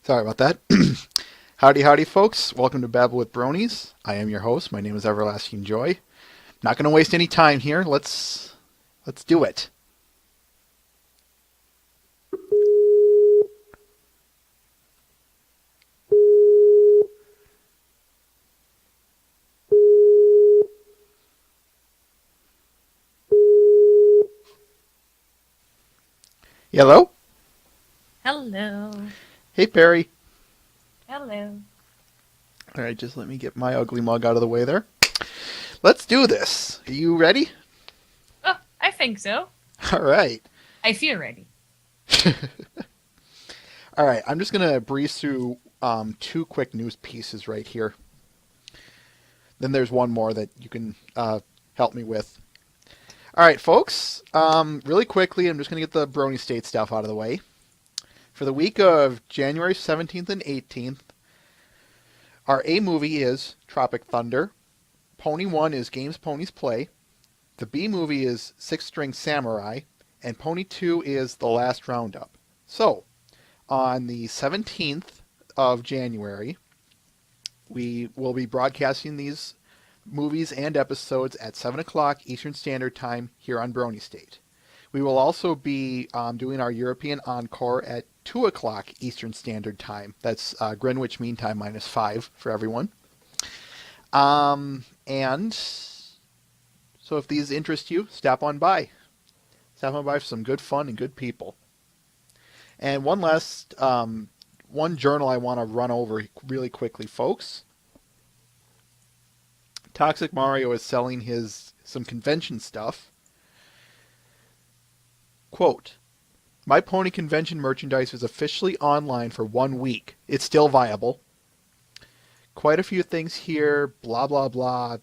Sorry about that. Howdy, howdy, folks. Welcome to Babble with Bronies. I am your host. My name is Everlasting Joy. Not going to waste any time here. Let's do it. Hello? Hello. Hey, Perry. Hello. All right, just let me get my ugly mug out of the way there. Let's do this. Are you ready? Oh, I think so. All right. I feel ready. All right, I'm just going to breeze through two quick news pieces right here. Then there's one more that you can help me with. All right, folks. Really quickly, I'm just going to get the Brony State stuff out of the way. For the week of January 17th and 18th, our A movie is Tropic Thunder. Pony 1 is Games Ponies Play. The B movie is Six String Samurai. And Pony 2 is The Last Roundup. So, on the 17th of January, we will be broadcasting these movies and episodes at 7 o'clock Eastern Standard Time here on Brony State. We will also be doing our European Encore at 2 o'clock Eastern Standard Time. That's Greenwich Mean Time -5 for everyone. And so if these interest you, stop on by. Stop on by for some good fun and good people. And one last, one journal I want to run over really quickly, folks. Toxic Mario is selling some convention stuff. Quote, "My Pony convention merchandise is officially online for 1 week. It's still viable. Quite a few things here, blah, blah, blah.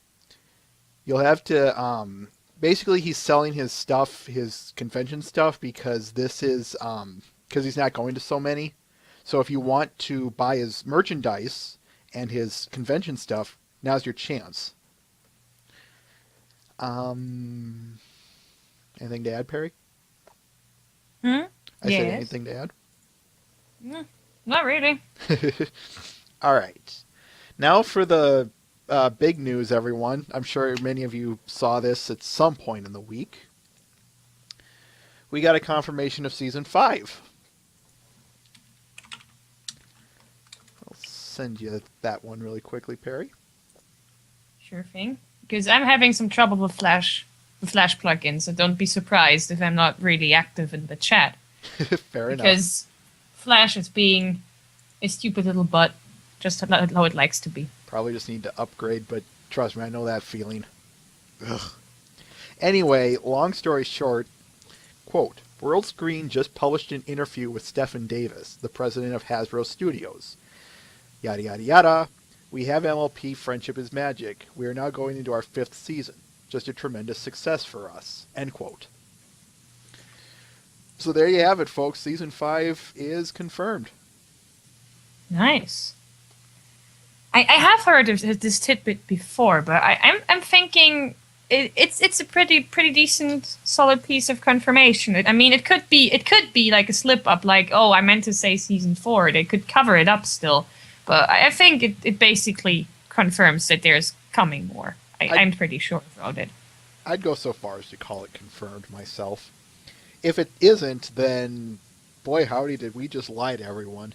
You'll have to, basically he's selling his stuff, his convention stuff, because this is, because he's not going to so many. So if you want to buy his merchandise and his convention stuff, now's your chance." Anything to add, Perry? I said Yes. anything to add? Not really. All right. Now for the big news, everyone. I'm sure many of you saw this at some point in the week. We got a confirmation of Season 5. I'll send you that one really quickly, Perry. Sure thing. Because I'm having some trouble with Flash plugins, so don't be surprised if I'm not really active in the chat. Fair enough. Because Flash is being a stupid little butt, just how it likes to be. Probably just need to upgrade, but trust me, I know that feeling. Ugh. Anyway, long story short, quote, "World Screen just published an interview with Stephen Davis, the president of Hasbro Studios. Yada, yada, yada. We have MLP Friendship is Magic. We are now going into our 5th season. Just a tremendous success for us." End quote. So there you have it, folks. Season 5 is confirmed. Nice. I have heard of this tidbit before, but I'm thinking it's a pretty decent, solid piece of confirmation. I mean, it could be like a slip up, like, oh, I meant to say season 4. They could cover it up still, but I think it basically confirms that there's coming more. I'm pretty sure about it. I'd go so far as to call it confirmed myself. If it isn't, then boy howdy did we just lie to everyone.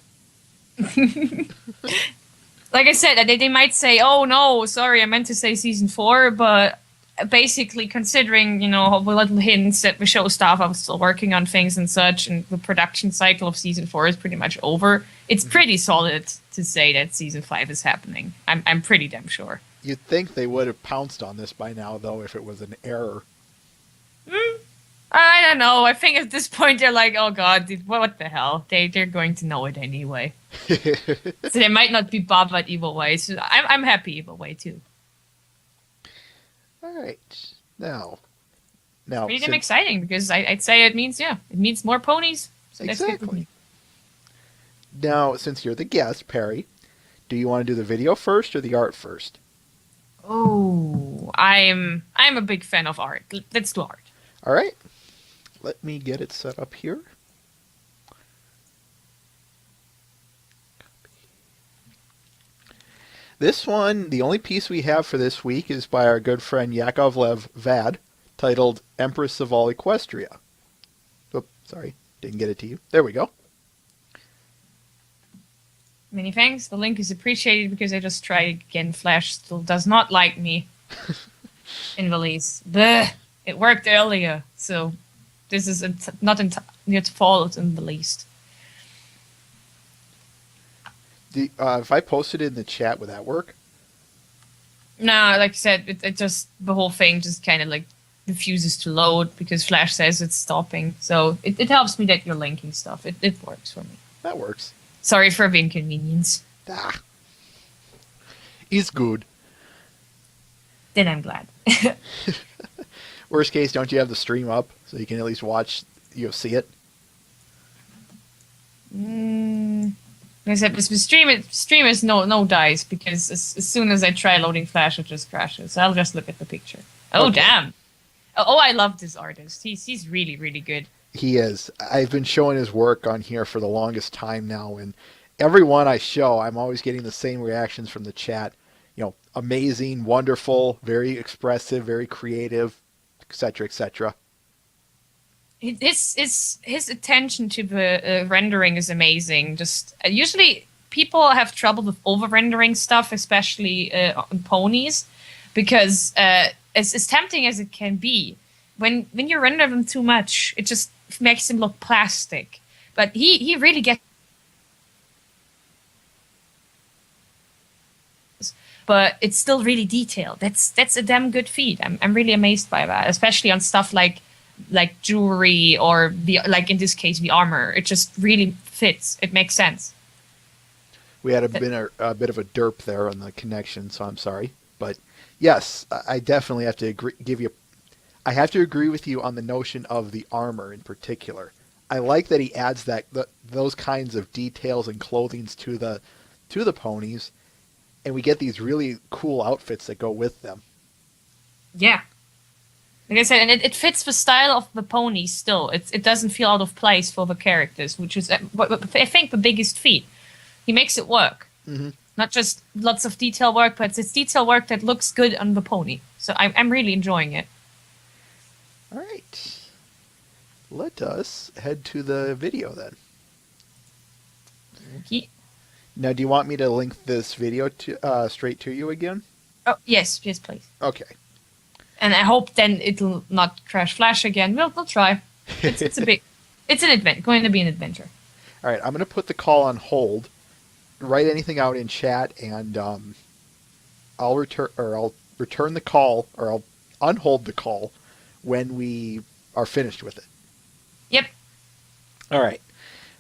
Like I said, they might say, "Oh no, sorry, I meant to say season 4," but basically, considering the little hints that the show staff are still working on things and such, and the production cycle of season 4 is pretty much over, it's pretty solid to say that season 5 is happening. I'm pretty damn sure. You'd think they would have pounced on this by now, though, if it was an error. I don't know. I think at this point they're like, "Oh God, dude, what the hell?" They're going to know it anyway. So they might not be bothered either way. So I'm happy either way too. All right. Now, Pretty damn exciting because I'd say it means more ponies. So that's good with me. Now, since you're the guest, Perry, do you want to do the video first or the art first? Oh, I'm a big fan of art. Let's do art. All right. Let me get it set up here. This one, the only piece we have for this week is by our good friend Yakovlev Vad, titled Empress of all Equestria. Oops, sorry, didn't get it to you. There we go. Many thanks. The link is appreciated because I just tried again. Flash still does not like me in the least. Bleh. It worked earlier, so this is not its fault in the least. If I posted it in the chat, would that work? No, like I said, it just the whole thing just kind of like refuses to load because Flash says it's stopping. So it helps me that you're linking stuff. It works for me. That works. Sorry for the inconvenience. Ah. Is good. Then I'm glad. Worst case, don't you have the stream up so you can at least watch, see it? Like I said, the stream is no dice because as soon as I try loading Flash, it just crashes. So I'll just look at the picture. Oh, okay. Damn. Oh, I love this artist. He's really, really good. He is. I've been showing his work on here for the longest time now, and every one I show, I'm always getting the same reactions from the chat. Amazing, wonderful, very expressive, very creative, etc., etc. His attention to the rendering is amazing. Just usually people have trouble with over rendering stuff, especially on ponies, because as tempting as it can be, when you render them too much, it just makes them look plastic. But he really gets. But it's still really detailed. That's a damn good feat. I'm really amazed by that, especially on stuff like jewelry or like in this case the armor. It just really fits. It makes sense. We had a bit of a derp there on the connection, so I'm sorry. But yes, I definitely have to I have to agree with you on the notion of the armor in particular. I like that he adds those kinds of details and clothings to the ponies. And we get these really cool outfits that go with them. Yeah. Like I said, and it fits the style of the pony still. It doesn't feel out of place for the characters, which is, I think, the biggest feat. He makes it work. Mm-hmm. Not just lots of detail work, but it's detail work that looks good on the pony. So I'm really enjoying it. All right. Let us head to the video then. Okay. Now, do you want me to link this video straight to you again? Oh, yes, please. Okay. And I hope then it'll not crash Flash again. We'll try. It's going to be an adventure. All right, I'm going to put the call on hold. Write anything out in chat, and I'll return the call, or I'll unhold the call when we are finished with it. Yep. All right.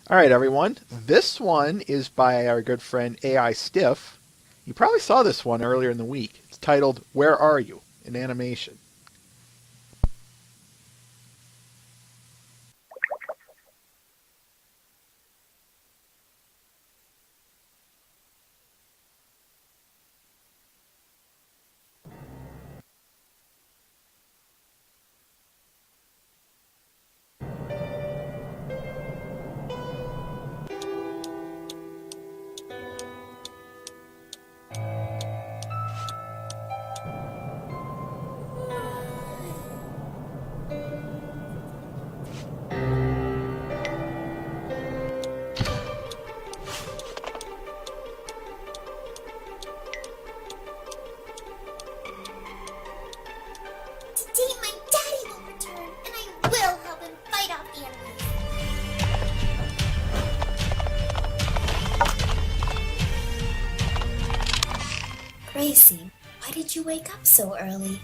All right, everyone. This one is by our good friend AI Stiff. You probably saw this one earlier in the week. It's titled, Where Are You? In animation. Gracie, why did you wake up so early?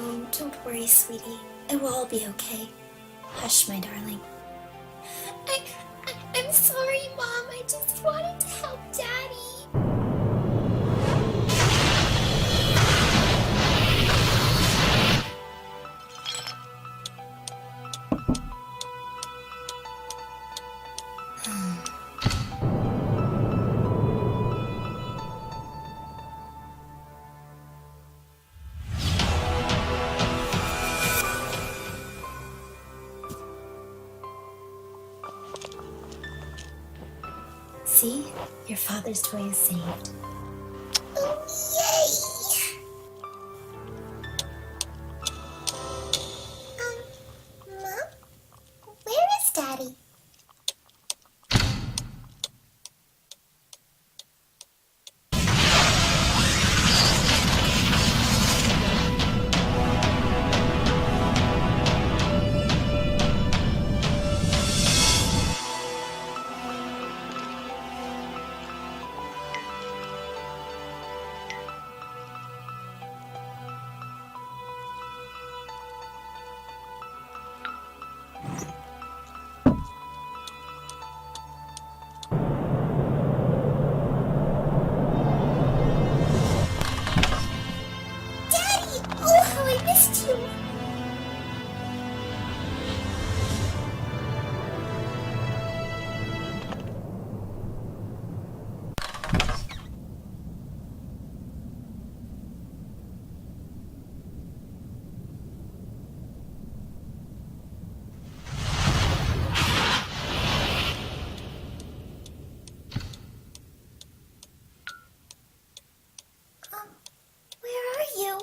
Oh, don't worry, sweetie. It will all be okay. Hush, my darling. I'm sorry, Mom. I just wanted to help Daddy. See? Your father's toy is saved. Oh, yay! Mom? Where is Daddy? Daddy! Oh, how I missed you! Where are you?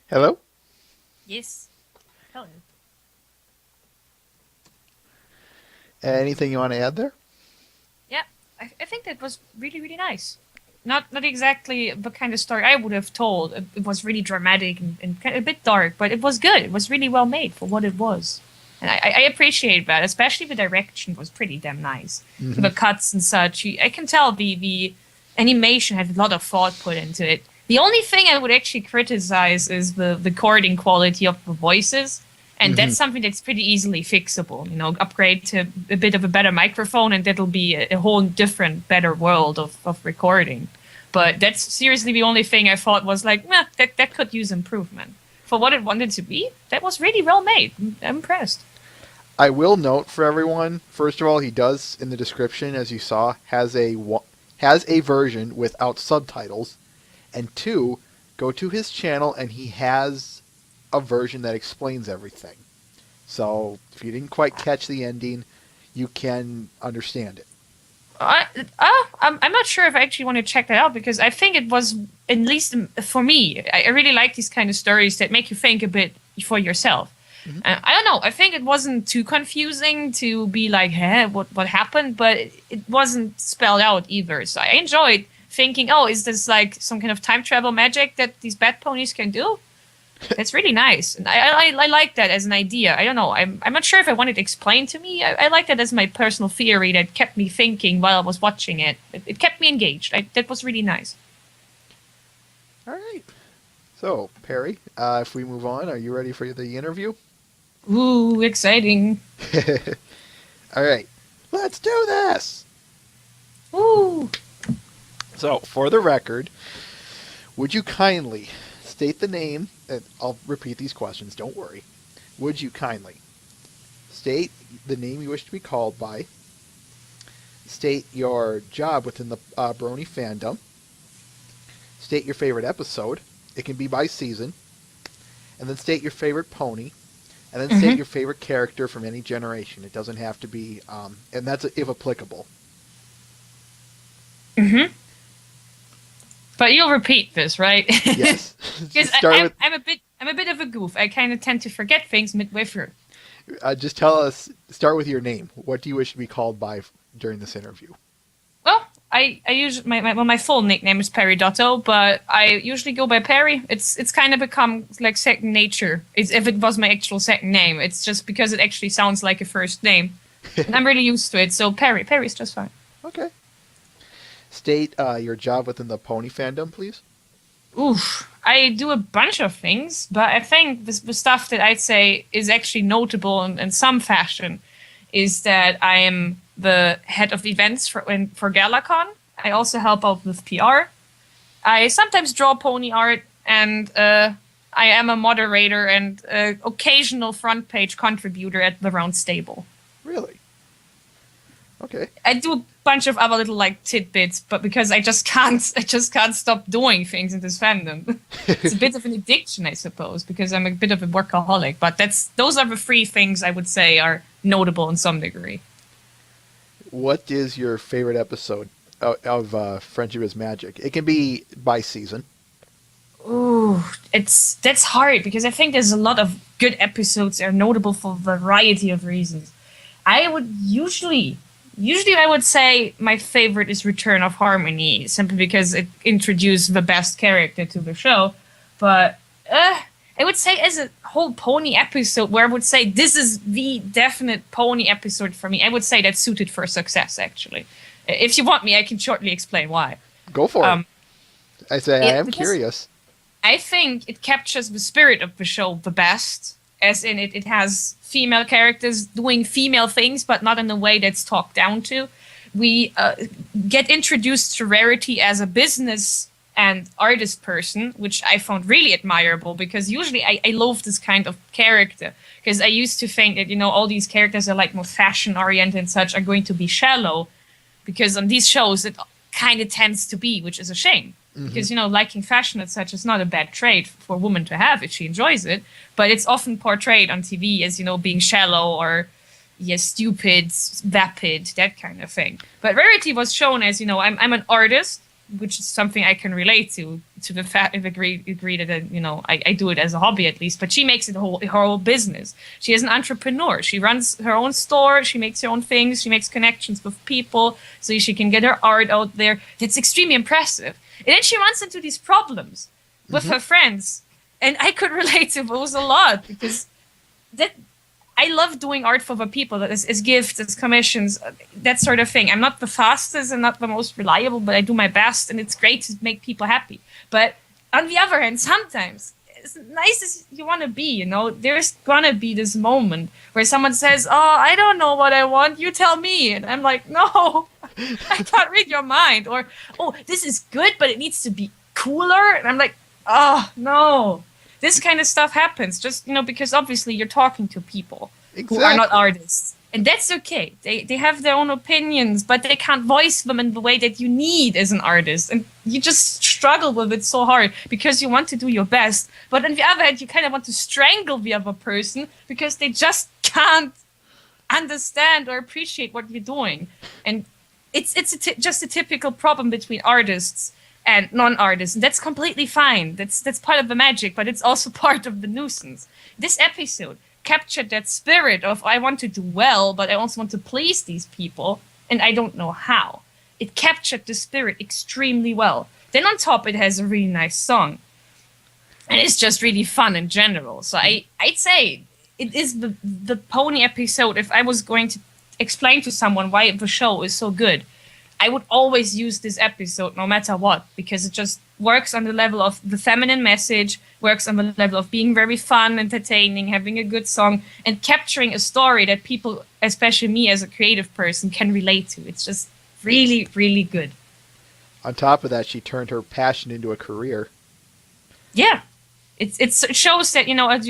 Hello? Yes. Hello. Anything you want to add there? Yeah, I think that was really, really nice. Not exactly the kind of story I would have told. It was really dramatic and kind of a bit dark, but it was good. It was really well made for what it was. And I appreciate that, especially the direction was pretty damn nice. Mhm. The cuts and such. I can tell the animation had a lot of thought put into it. The only thing I would actually criticize is the recording quality of the voices. And that's something that's pretty easily fixable. You know, upgrade to a bit of a better microphone, and that'll be a whole different, better world of recording. But that's seriously the only thing I thought was like, meh, that could use improvement. For what it wanted to be, that was really well made. I'm impressed. I will note for everyone, first of all, he does, in the description, as you saw, has a version without subtitles. And two, go to his channel and he has a version that explains everything. So if you didn't quite catch the ending, you can understand it. I'm not sure if I actually want to check that out because I think it was, at least for me, I really like these kind of stories that make you think a bit for yourself. I don't know. I think it wasn't too confusing to be like, "Hey, what happened?" But it wasn't spelled out either. So I enjoyed thinking, "Oh, is this like some kind of time travel magic that these bat ponies can do?" That's really nice. And I like that as an idea. I don't know. I'm not sure if I want it explained to me. I like that as my personal theory that kept me thinking while I was watching it. It kept me engaged. That was really nice. All right. So, Perry, if we move on, are you ready for the interview? Ooh, exciting. All right. Let's do this. Ooh. So, for the record, would you kindly state the name, and I'll repeat these questions, don't worry. Would you kindly state the name you wish to be called by, state your job within the Brony fandom, state your favorite episode, it can be by season, and then state your favorite pony, and then state your favorite character from any generation. It doesn't have to be, and that's if applicable. Mm-hmm. But you'll repeat this, right? Yes. Because I'm a bit of a goof. I kind of tend to forget things midway through. Just tell us, start with your name. What do you wish to be called by during this interview? Well, I use my full nickname is Perrydotto, but I usually go by Perry. It's kind of become like second nature. It's, if it was my actual second name, it's just because it actually sounds like a first name, and I'm really used to it. So Perry's just fine. Okay. State your job within the pony fandom, please. Oof, I do a bunch of things, but I think the stuff that I'd say is actually notable in some fashion is that I am the head of events for GalaCon. I also help out with PR. I sometimes draw pony art, and I am a moderator and occasional front page contributor at the Round Stable. Really? Okay. I do a bunch of other little like tidbits, but because I just can't stop doing things in this fandom. It's a bit of an addiction, I suppose, because I'm a bit of a workaholic. But those are the three things I would say are notable in some degree. What is your favorite episode of Friendship is Magic? It can be by season. Ooh, that's hard because I think there's a lot of good episodes that are notable for a variety of reasons. I would usually I would say my favorite is Return of Harmony, simply because it introduced the best character to the show. But I would say as a whole pony episode, where I would say this is the definite pony episode for me, I would say that's Suited for Success, actually. If you want me, I can shortly explain why. Go for it. I am curious. I think it captures the spirit of the show the best, as in it has female characters doing female things, but not in a way that's talked down to. We get introduced to Rarity as a business and artist person, which I found really admirable, because usually I loathe this kind of character, because I used to think that, all these characters are like more fashion oriented and such are going to be shallow, because on these shows it kind of tends to be, which is a shame. Because, liking fashion and such is not a bad trait for a woman to have if she enjoys it. But it's often portrayed on TV as, being shallow or, stupid, vapid, that kind of thing. But Rarity was shown as, I'm an artist, which is something I can relate to the fact, agree that, I do it as a hobby at least. But she makes it her whole business. She is an entrepreneur. She runs her own store. She makes her own things. She makes connections with people so she can get her art out there. It's extremely impressive. And then she runs into these problems with her friends. And I could relate to those a lot, because I love doing art for the people, as gifts, as commissions, that sort of thing. I'm not the fastest and not the most reliable, but I do my best, and it's great to make people happy. But on the other hand, sometimes, as nice as you want to be, there's going to be this moment where someone says, oh, I don't know what I want, you tell me. And I'm like, no, I can't read your mind. Or, oh, this is good, but it needs to be cooler. And I'm like, oh, no. This kind of stuff happens just, because obviously you're talking to people who are not artists. And that's okay. They have their own opinions, but they can't voice them in the way that you need as an artist. And you just struggle with it so hard because you want to do your best. But on the other hand, you kind of want to strangle the other person because they just can't understand or appreciate what you're doing. And it's just a typical problem between artists and non-artists. And that's completely fine. That's part of the magic, but it's also part of the nuisance. This episode captured that spirit of, I want to do well, but I also want to please these people, and I don't know how. It captured the spirit extremely well. Then on top, it has a really nice song. and it's just really fun in general. So I'd say it is the pony episode. If I was going to explain to someone why the show is so good, I would always use this episode no matter what, because it just works on the level of the feminine message, works on the level of being very fun, entertaining, having a good song, and capturing a story that people, especially me as a creative person, can relate to. It's just really, really good. On top of that, she turned her passion into a career. Yeah. It shows that,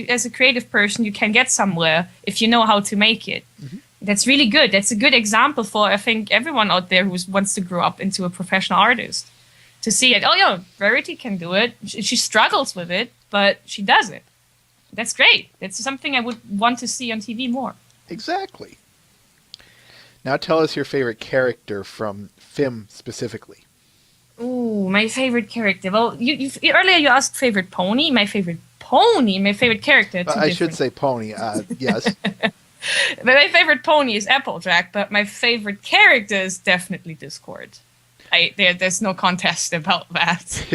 as a creative person, you can get somewhere if you know how to make it. Mm-hmm. That's really good. That's a good example for, I think, everyone out there who wants to grow up into a professional artist. To see it, Verity can do it. She struggles with it, but she does it. That's great. That's something I would want to see on TV more. Exactly. Now tell us your favorite character from Fim specifically. Ooh, my favorite character. Well, you earlier you asked favorite pony. My favorite character. I should say pony, yes. But my favorite pony is Applejack, but my favorite character is definitely Discord. There's no contest about that.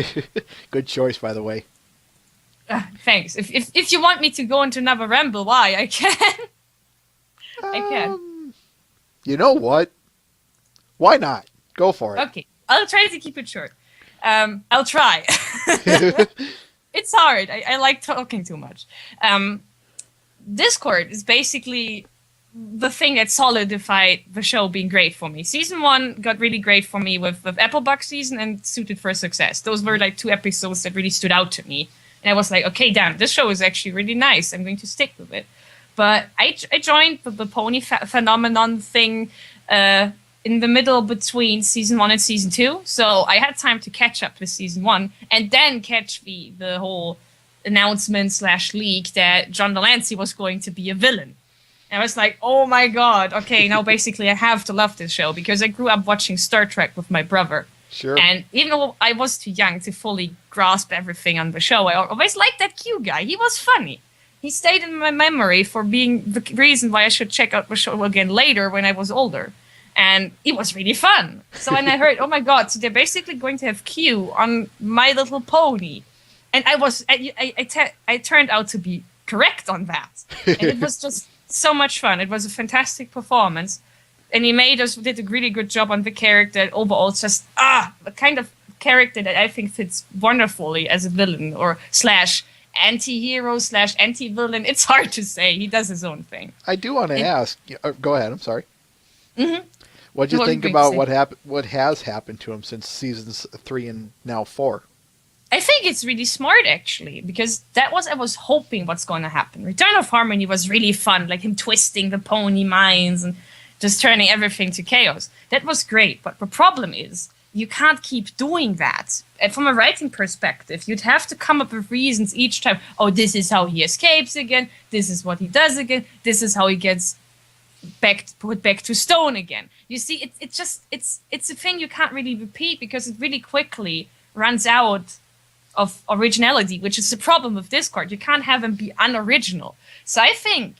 Good choice, by the way. Thanks. If you want me to go into another ramble, why? I can. I can. You know what? Why not? Go for it. Okay. I'll try to keep it short. I'll try. It's hard. I like talking too much. Discord is basically the thing that solidified the show being great for me. Season 1 got really great for me with Applebuck season and Suited for Success. Those were like 2 episodes that really stood out to me. And I was like, okay, damn, this show is actually really nice. I'm going to stick with it. But I joined the pony phenomenon thing in the middle between season 1 and season 2. So I had time to catch up with season 1 and then catch the whole announcement / leak that John Delancey was going to be a villain. And I was like, oh my god, okay, now basically I have to love this show because I grew up watching Star Trek with my brother. Sure. And even though I was too young to fully grasp everything on the show, I always liked that Q guy. He was funny. He stayed in my memory for being the reason why I should check out the show again later when I was older. And it was really fun. So when I heard, oh my god, so they're basically going to have Q on My Little Pony. And I turned out to be correct on that. And it was just so much fun. It was a fantastic performance. And he did a really good job on the character. Overall, it's just, the kind of character that I think fits wonderfully as a villain or / anti-hero / anti-villain. It's hard to say. He does his own thing. I do want to ask. Go ahead. I'm sorry. Mm-hmm. What do you think about what has happened to him since seasons 3 and now 4? I think it's really smart, actually, because I was hoping what's going to happen. Return of Harmony was really fun, like him twisting the pony minds and just turning everything to chaos. That was great, but the problem is you can't keep doing that. And from a writing perspective, you'd have to come up with reasons each time. Oh, this is how he escapes again. This is what he does again. This is how he gets put back to stone again. You see, it's a thing you can't really repeat because it really quickly runs out of originality, which is the problem with Discord. You can't have him be unoriginal. So I think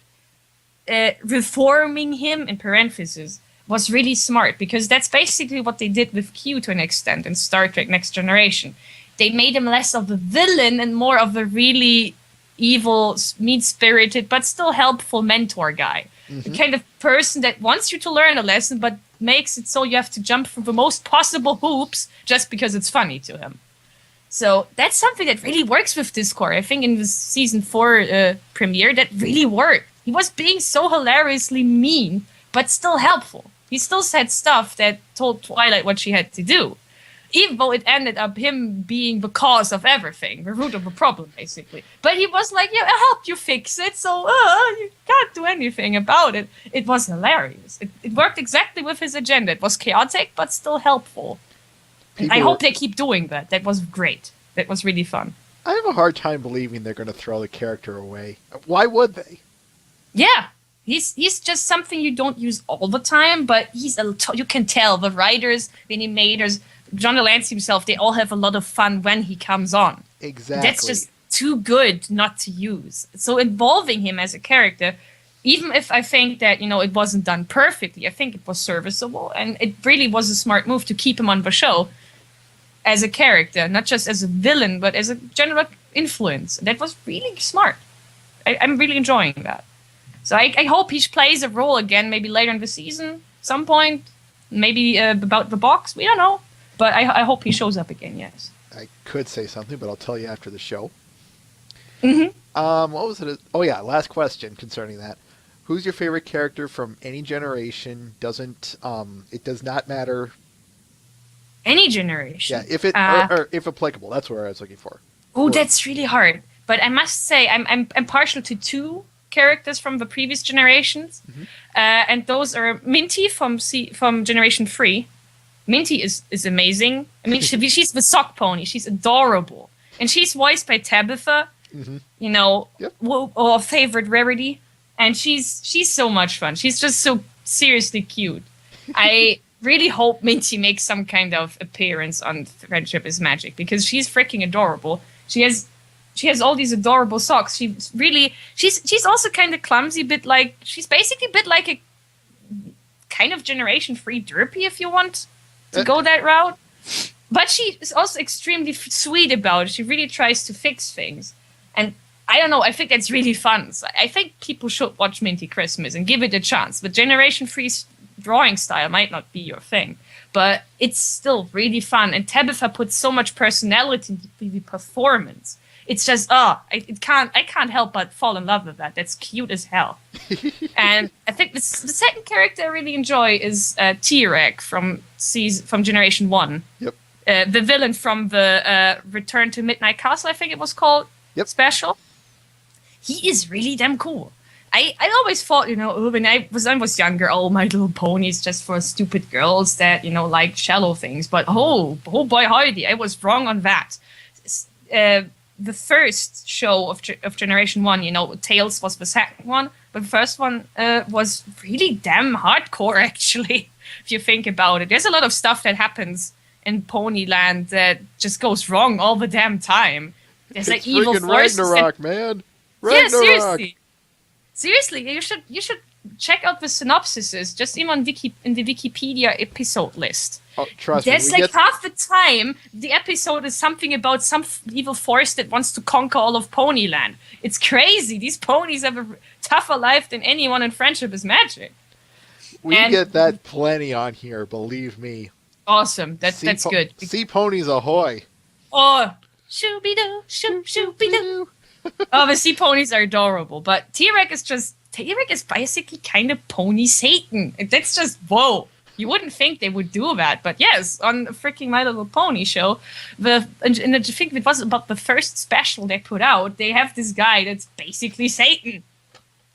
reforming him in parentheses was really smart because that's basically what they did with Q to an extent in Star Trek Next Generation. They made him less of a villain and more of a really evil, mean-spirited, but still helpful mentor guy. Mm-hmm. The kind of person that wants you to learn a lesson, but makes it so you have to jump through the most possible hoops just because it's funny to him. So that's something that really works with Discord. I think in the season 4 premiere, that really worked. He was being so hilariously mean, but still helpful. He still said stuff that told Twilight what she had to do. Even though it ended up him being the cause of everything, the root of the problem, basically. But he was like, yeah, I helped you fix it, so you can't do anything about it. It was hilarious. It worked exactly with his agenda. It was chaotic, but still helpful. I hope they keep doing that. That was great. That was really fun. I have a hard time believing they're going to throw the character away. Why would they? Yeah. He's just something you don't use all the time, but you can tell the writers, the animators, John Delancey himself, they all have a lot of fun when he comes on. Exactly. That's just too good not to use. So involving him as a character, even if I think that, it wasn't done perfectly, I think it was serviceable, and it really was a smart move to keep him on the show as a character, not just as a villain, but as a general influence. That was really smart. I'm really enjoying that. So I hope he plays a role again, maybe later in the season, some point, maybe about the box. We don't know, but I hope he shows up again. Yes. I could say something, but I'll tell you after the show. Mm-hmm. What was it? Oh yeah, last question concerning that. Who's your favorite character from any generation? It does not matter. Any generation. Yeah, if it or if applicable, that's what I was looking for. Oh, that's really hard. But I must say, I'm partial to two characters from the previous generations, and those are Minty from Generation 3. Minty is amazing. I mean, she's the sock pony. She's adorable, and she's voiced by Tabitha. You know, Yep. Our favorite rarity, and she's so much fun. She's just so seriously cute. I really hope Minty makes some kind of appearance on Friendship is Magic because she's freaking adorable. She has all these adorable socks. She's also kind of clumsy, she's basically a bit like a kind of Generation 3 Derpy if you want to go that route. But she is also extremely sweet about it. She really tries to fix things. And I don't know, I think that's really fun. So I think people should watch Minty Christmas and give it a chance. The Generation 3's drawing style might not be your thing, but it's still really fun. And Tabitha puts so much personality into the performance. It's just, I can't help but fall in love with that. That's cute as hell. And I think the second character I really enjoy is T-Rex from Generation 1. Yep. The villain from the Return to Midnight Castle, I think it was called. Yep. Special. He is really damn cool. I always thought, when I was younger, oh, My Little Pony is just for stupid girls that, like shallow things. But oh boy, howdy, I was wrong on that. The first show of Generation 1, Tails was the second one, but the first one was really damn hardcore, actually, if you think about it. There's a lot of stuff that happens in Ponyland that just goes wrong all the damn time. There's It's evil freaking forces. Ragnarok, man. Yeah, Ragnarok. seriously, you should check out the synopsises. Just even in the Wikipedia episode list. Oh, trust me. There's half the time the episode is something about some evil force that wants to conquer all of Ponyland. It's crazy. These ponies have a tougher life than anyone in Friendship is Magic. We get that plenty on here, believe me. Awesome. That's good. Sea ponies ahoy. Oh, shoo-be-doo, shoo-be-doo. Oh, the sea ponies are adorable, but T-Rex is basically kind of pony Satan. That's just, whoa. You wouldn't think they would do that, but yes, on the freaking My Little Pony show, I think it was about the first special they put out, they have this guy that's basically Satan.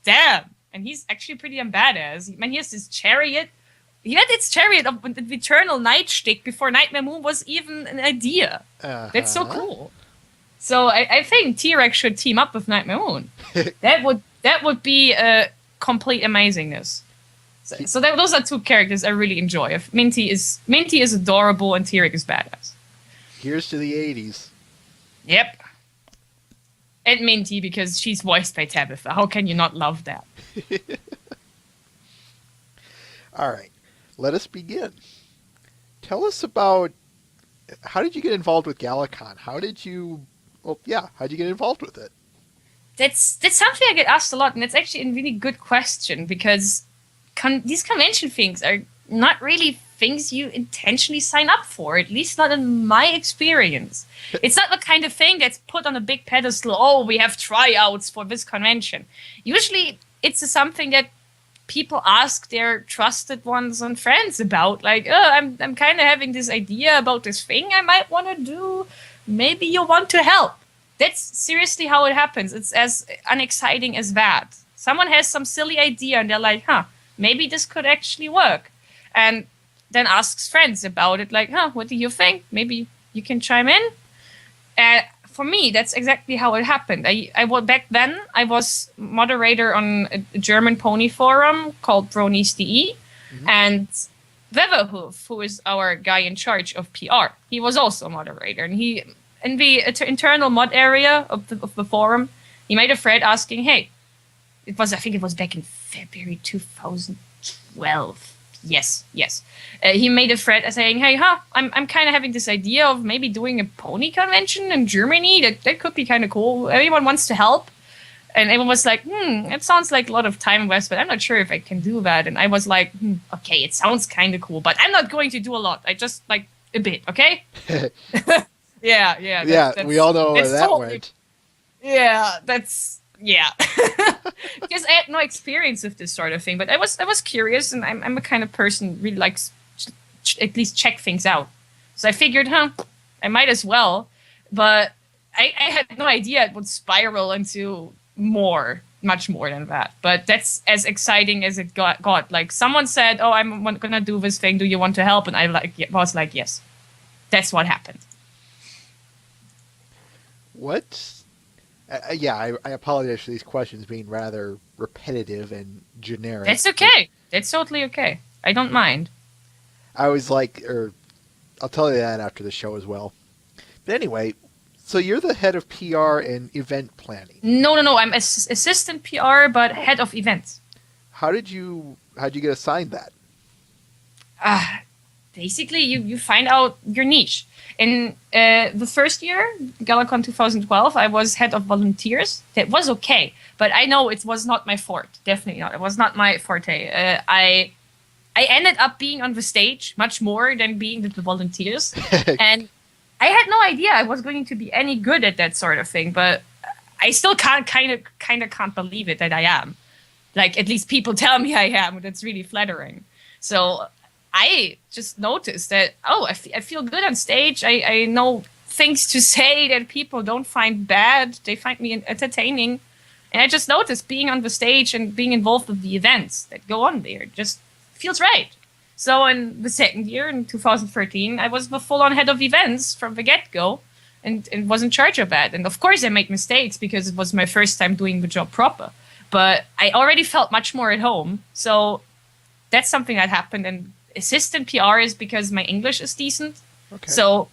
Damn. And he's actually pretty badass. I mean, he has this chariot. He had its chariot of the eternal nightstick before Nightmare Moon was even an idea. That's so cool. So I think T-Rex should team up with Nightmare Moon. that would be a complete amazingness. So those are two characters I really enjoy. Minty is adorable and T-Rex is badass. Here's to the 80s. Yep. And Minty because she's voiced by Tabitha. How can you not love that? All right. Let us begin. Tell us about how did you get involved with GalaCon? How'd you get involved with it? That's something I get asked a lot, and it's actually a really good question because these convention things are not really things you intentionally sign up for, at least not in my experience. It's not the kind of thing that's put on a big pedestal, oh, we have tryouts for this convention. Usually it's something that people ask their trusted ones and friends about, like, oh, I'm kind of having this idea about this thing I might want to do. Maybe you want to help. That's seriously how it happens. It's as unexciting as that. Someone has some silly idea and they're like, maybe this could actually work. And then asks friends about it, like, what do you think? Maybe you can chime in. For me, that's exactly how it happened. Back then, I was moderator on a German pony forum called Bronies.de, and Weverhoof, who is our guy in charge of PR, he was also a moderator. And he, in the internal mod area of the forum, he made a thread asking, hey, I think it was back in February 2012. Yes, yes. He made a thread saying, "Hey, I'm kind of having this idea of maybe doing a pony convention in Germany. That could be kind of cool. Everyone wants to help." And everyone was like, it sounds like a lot of time investment. I'm not sure if I can do that. And I was like, okay, it sounds kind of cool, but I'm not going to do a lot. I just like a bit, okay? Yeah. Yeah, we all know where that went. Yeah, yeah. Because I had no experience with this sort of thing, but I was curious, and I'm a kind of person who really likes at least check things out. So I figured, I might as well. But I had no idea it would spiral into much more than that. But that's as exciting as it got. Like someone said, "Oh, I'm gonna do this thing. Do you want to help?" And I was like, "Yes." That's what happened. What? I apologize for these questions being rather repetitive and generic. That's okay. That's totally okay. I don't mind. I was like, I'll tell you that after the show as well. But anyway, so you're the head of PR and event planning. No. I'm assistant PR, but head of events. How'd you get assigned that? Basically, you find out your niche. In the first year, GalaCon 2012, I was head of volunteers. That was okay, but I know it was not my forte. Definitely not. It was not my forte. I ended up being on the stage much more than being with the volunteers, and I had no idea I was going to be any good at that sort of thing. But I still kind of can't believe it that I am. Like at least people tell me I am. That's really flattering. So I just noticed that, I feel good on stage. I know things to say that people don't find bad. They find me entertaining. And I just noticed being on the stage and being involved with the events that go on there just feels right. So in the second year, in 2013, I was the full-on head of events from the get-go and was in charge of that. And of course I made mistakes because it was my first time doing the job proper. But I already felt much more at home. So that's something that happened. And assistant PR is because my English is decent. Okay. So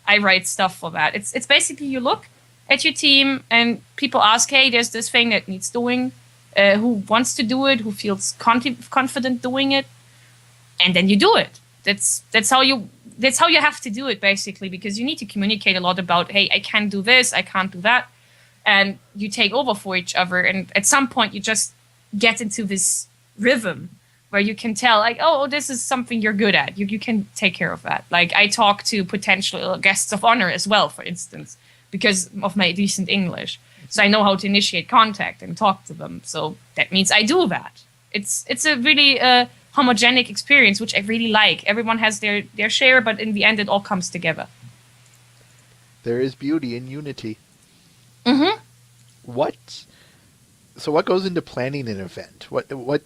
I write stuff for that. It's basically you look at your team and people ask, hey, there's this thing that needs doing. Who wants to do it? Who feels confident doing it? And then you do it. That's how you have to do it basically, because you need to communicate a lot about, hey, I can do this, I can't do that, and you take over for each other. And at some point, you just get into this rhythm where you can tell, like, oh, this is something you're good at. You can take care of that. Like I talk to potential guests of honor as well, for instance, because of my decent English. So I know how to initiate contact and talk to them. So that means I do that. It's a really homogenic experience, which I really like. Everyone has their share, but in the end, it all comes together. There is beauty in unity. Mm-hmm. So what goes into planning an event? What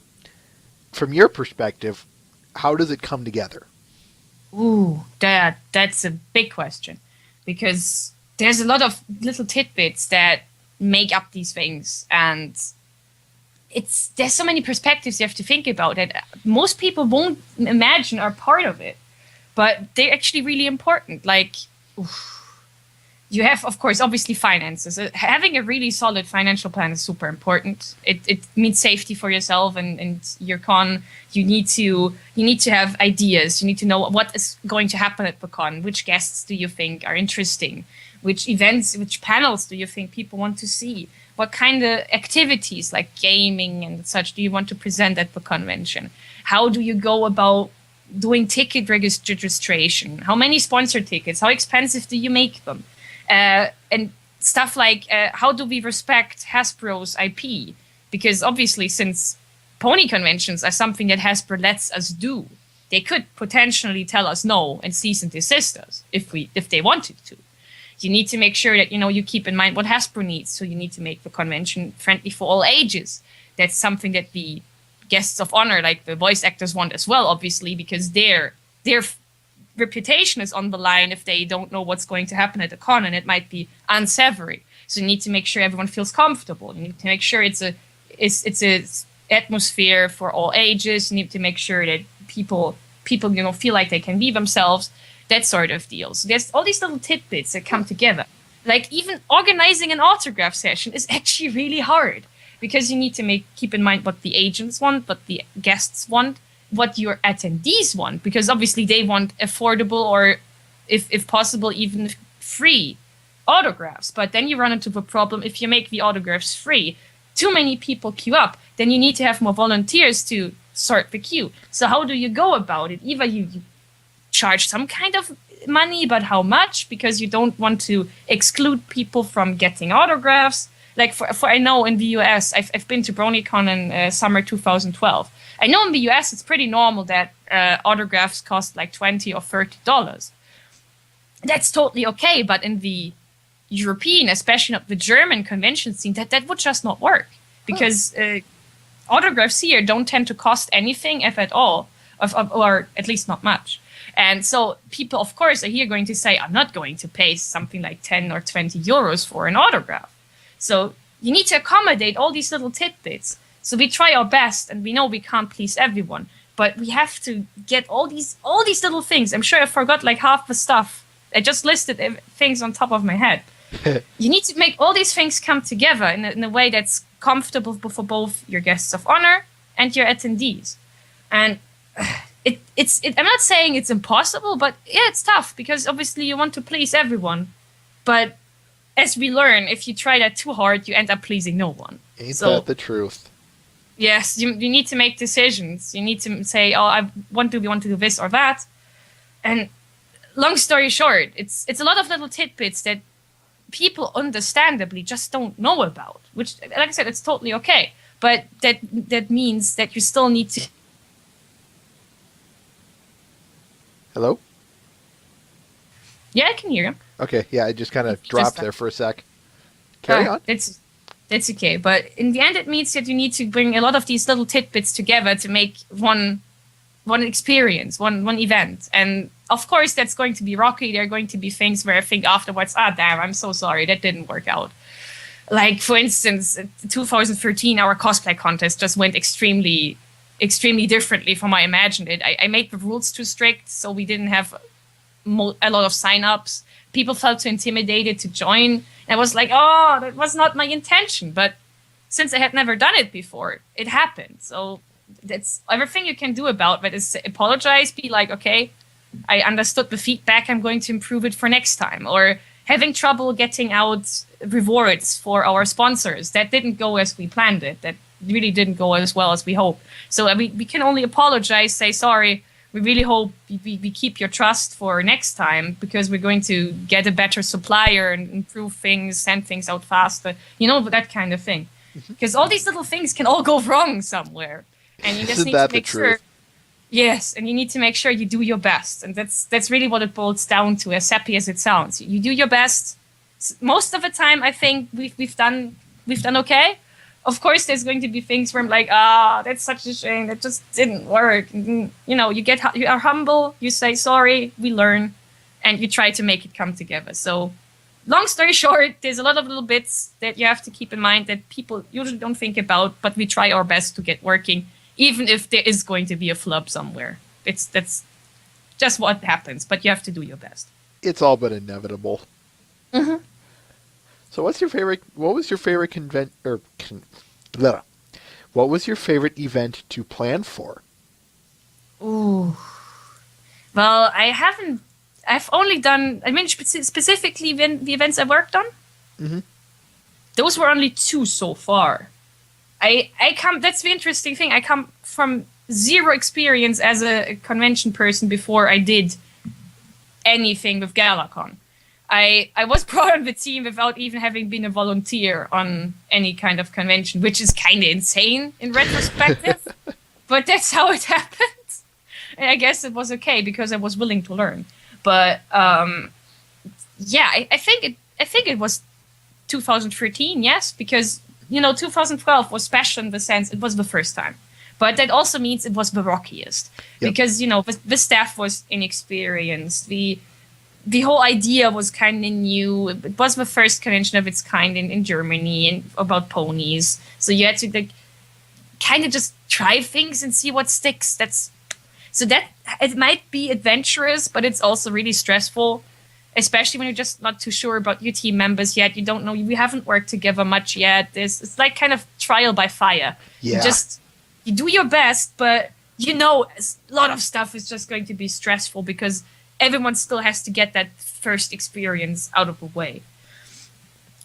from your perspective, how does it come together? Ooh, that's a big question, because there's a lot of little tidbits that make up these things, and there's so many perspectives you have to think about that most people won't imagine are part of it, but they're actually really important. Like, you have, of course, obviously finances. Having a really solid financial plan is super important. It means safety for yourself and your con. You need to have ideas. You need to know what is going to happen at the con. Which guests do you think are interesting? Which events, which panels do you think people want to see? What kind of activities like gaming and such do you want to present at the convention? How do you go about doing ticket registration? How many sponsor tickets? How expensive do you make them? And stuff like how do we respect Hasbro's IP? Because obviously, since pony conventions are something that Hasbro lets us do, they could potentially tell us no and cease and desist us if they wanted to. You need to make sure that you keep in mind what Hasbro needs. So you need to make the convention friendly for all ages. That's something that the guests of honor, like the voice actors, want as well, obviously, because their reputation is on the line if they don't know what's going to happen at the con, and it might be unsavory. So you need to make sure everyone feels comfortable. You need to make sure it's a atmosphere for all ages. You need to make sure that people feel like they can be themselves. That sort of deal. So there's all these little tidbits that come together. Like even organizing an autograph session is actually really hard, because you need to keep in mind what the agents want, what the guests want. what your attendees want, because obviously they want affordable or, if possible, even free autographs. But then you run into the problem, if you make the autographs free, too many people queue up, then you need to have more volunteers to sort the queue. So how do you go about it? Either you charge some kind of money, but how much? Because you don't want to exclude people from getting autographs. Like for I know in the US, I've been to BronyCon in summer 2012. I know in the US it's pretty normal that autographs cost like $20 or $30. That's totally okay, but in the European, especially not the German convention scene, that would just not work, because autographs here don't tend to cost anything, if at all, or at least not much. And so people, of course, are here going to say, I'm not going to pay something like 10 or 20 euros for an autograph. So you need to accommodate all these little tidbits. So we try our best, and we know we can't please everyone, but we have to get all these little things. I'm sure I forgot like half the stuff. I just listed things on top of my head. You need to make all these things come together in a way that's comfortable for both your guests of honor and your attendees. And I'm not saying it's impossible, but yeah, it's tough, because obviously you want to please everyone. But as we learn, if you try that too hard, you end up pleasing no one. Ain't that the truth? Yes, you need to make decisions. You need to say, oh, we want to do this or that. And long story short, it's a lot of little tidbits that people understandably just don't know about, which, like I said, it's totally okay. But that means that you still need to... Hello? Yeah, I can hear you. Okay, yeah, I just kind of dropped there for a sec. Carry on. It's okay. But in the end, it means that you need to bring a lot of these little tidbits together to make one experience, one event. And of course, that's going to be rocky. There are going to be things where I think afterwards, damn, I'm so sorry, that didn't work out. Like, for instance, 2013, our cosplay contest just went extremely differently from how I imagined it. I made the rules too strict, so we didn't have a lot of sign-ups. People felt too intimidated to join. And I was like, that was not my intention. But since I had never done it before, it happened. So that's everything you can do about that is apologize, be like, okay, I understood the feedback, I'm going to improve it for next time. Or having trouble getting out rewards for our sponsors. That didn't go as we planned it. That really didn't go as well as we hoped. So we can only apologize, say sorry. We really hope we keep your trust for next time, because we're going to get a better supplier and improve things, send things out faster. You know, that kind of thing. Because all these little things can all go wrong somewhere. And you just need to make sure... Yes, and you need to make sure you do your best. And that's really what it boils down to, as sappy as it sounds. You do your best. Most of the time, I think we've done okay. Of course, there's going to be things where I'm like, that's such a shame. That just didn't work. And, you know, you are humble. You say sorry. We learn, and you try to make it come together. So, long story short, there's a lot of little bits that you have to keep in mind that people usually don't think about, but we try our best to get working, even if there is going to be a flub somewhere. That's just what happens, but you have to do your best. It's all but inevitable. Mm-hmm. So what was your favorite what was your favorite event to plan for? Ooh. Well, I've only done, specifically the events I worked on. Mm-hmm. Those were only 2 so far. That's the interesting thing. I come from zero experience as a convention person before I did anything with GalaCon. I was brought on the team without even having been a volunteer on any kind of convention, which is kind of insane in retrospective, but that's how it happened. And I guess it was okay because I was willing to learn. But yeah, I think it was 2013, yes, because 2012 was special in the sense it was the first time. But that also means it was the rockiest. Yep. Because, the staff was inexperienced. The whole idea was kind of new. It was the first convention of its kind in Germany and about ponies. So you had to kind of just try things and see what sticks. It might be adventurous, but it's also really stressful, especially when you're just not too sure about your team members yet. You don't know. We haven't worked together much yet. It's like kind of trial by fire. Yeah. You do your best, but a lot of stuff is just going to be stressful because everyone still has to get that first experience out of the way.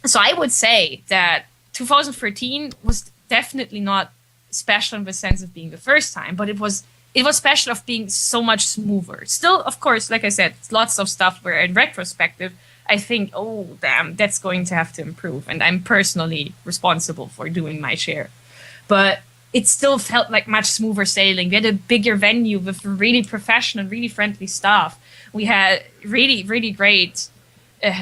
So I would say that 2013 was definitely not special in the sense of being the first time, but it was special of being so much smoother. Still, of course, like I said, lots of stuff where in retrospective, I think, oh, damn, that's going to have to improve. And I'm personally responsible for doing my share. But it still felt like much smoother sailing. We had a bigger venue with really professional, really friendly staff. We had really, really great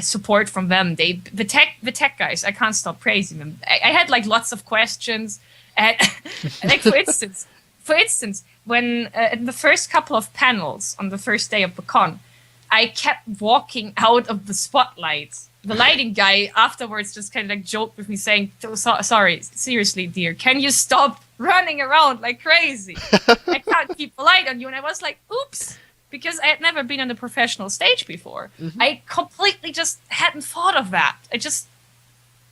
support from them. The tech guys, I can't stop praising them. I had like lots of questions. Like for instance, when in the first couple of panels on the first day of the con, I kept walking out of the spotlight. The lighting guy afterwards just kind of like joked with me saying, sorry, seriously, dear, can you stop running around like crazy? I can't keep the light on you. And I was like, oops, because I had never been on a professional stage before. Mm-hmm. I completely just hadn't thought of that. I just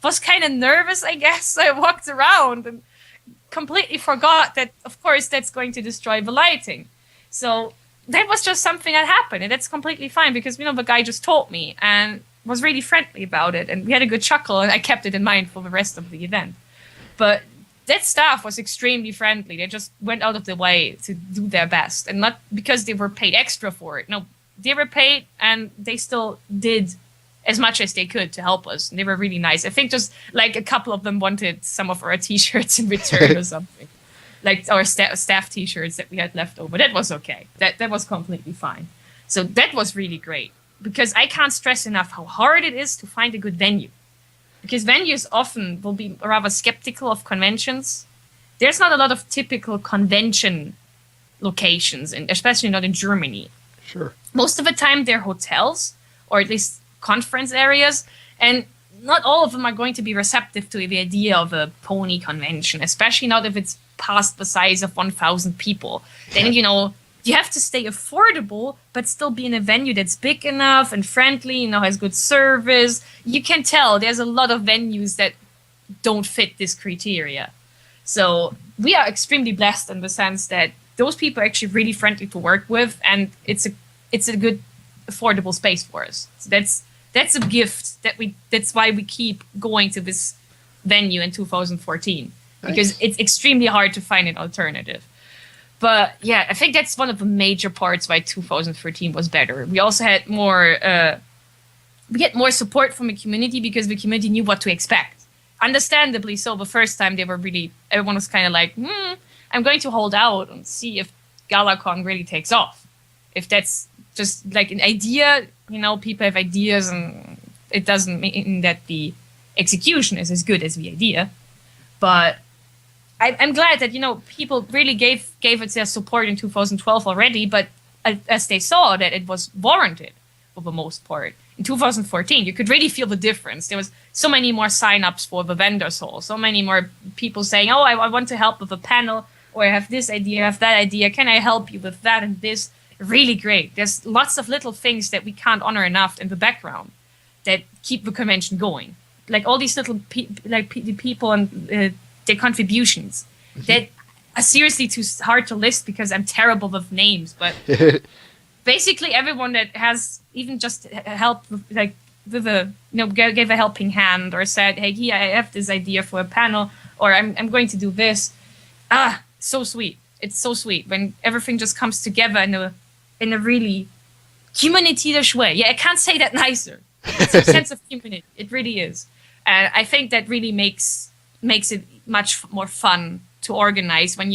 was kind of nervous, I guess. I walked around and completely forgot that, of course, that's going to destroy the lighting. So that was just something that happened, and that's completely fine because, the guy just told me and was really friendly about it, and we had a good chuckle, and I kept it in mind for the rest of the event. But that staff was extremely friendly. They just went out of their way to do their best, and not because they were paid extra for it. No, they were paid, and they still did as much as they could to help us. And they were really nice. I think just like a couple of them wanted some of our t-shirts in return or something. Like our staff t-shirts that we had left over. That was okay. That was completely fine. So that was really great. Because I can't stress enough how hard it is to find a good venue. Because venues often will be rather skeptical of conventions. There's not a lot of typical convention locations, and especially not in Germany. Sure. Most of the time they're hotels, or at least conference areas, and not all of them are going to be receptive to the idea of a pony convention, especially not if it's past the size of 1,000 people. Then, you have to stay affordable, but still be in a venue that's big enough and friendly, has good service. You can tell there's a lot of venues that don't fit this criteria. So we are extremely blessed in the sense that those people are actually really friendly to work with, and it's a good, affordable space for us. So that's a gift that's why we keep going to this venue in 2014. Nice. Because it's extremely hard to find an alternative. But yeah, I think that's one of the major parts why 2013 was better. We also had more support from the community because the community knew what to expect. Understandably so, the first time everyone was kind of like, I'm going to hold out and see if GalaCon really takes off. If that's just like an idea, people have ideas and it doesn't mean that the execution is as good as the idea. But I'm glad that, people really gave it their support in 2012 already, but as they saw that it was warranted for the most part. In 2014, you could really feel the difference. There was so many more sign-ups for the vendors hall, so many more people saying, oh, I want to help with a panel, or I have this idea, I have that idea, can I help you with that and this? Really great. There's lots of little things that we can't honor enough in the background that keep the convention going. Like all these little people and their contributions that are seriously too hard to list because I'm terrible with names. But basically, everyone that has even just helped, gave a helping hand or said, "Hey, I have this idea for a panel," or "I'm going to do this." So sweet. It's so sweet when everything just comes together in a really community-ish way. Yeah, I can't say that nicer. It's a sense of community. It really is. And I think that really makes it much more fun to organize when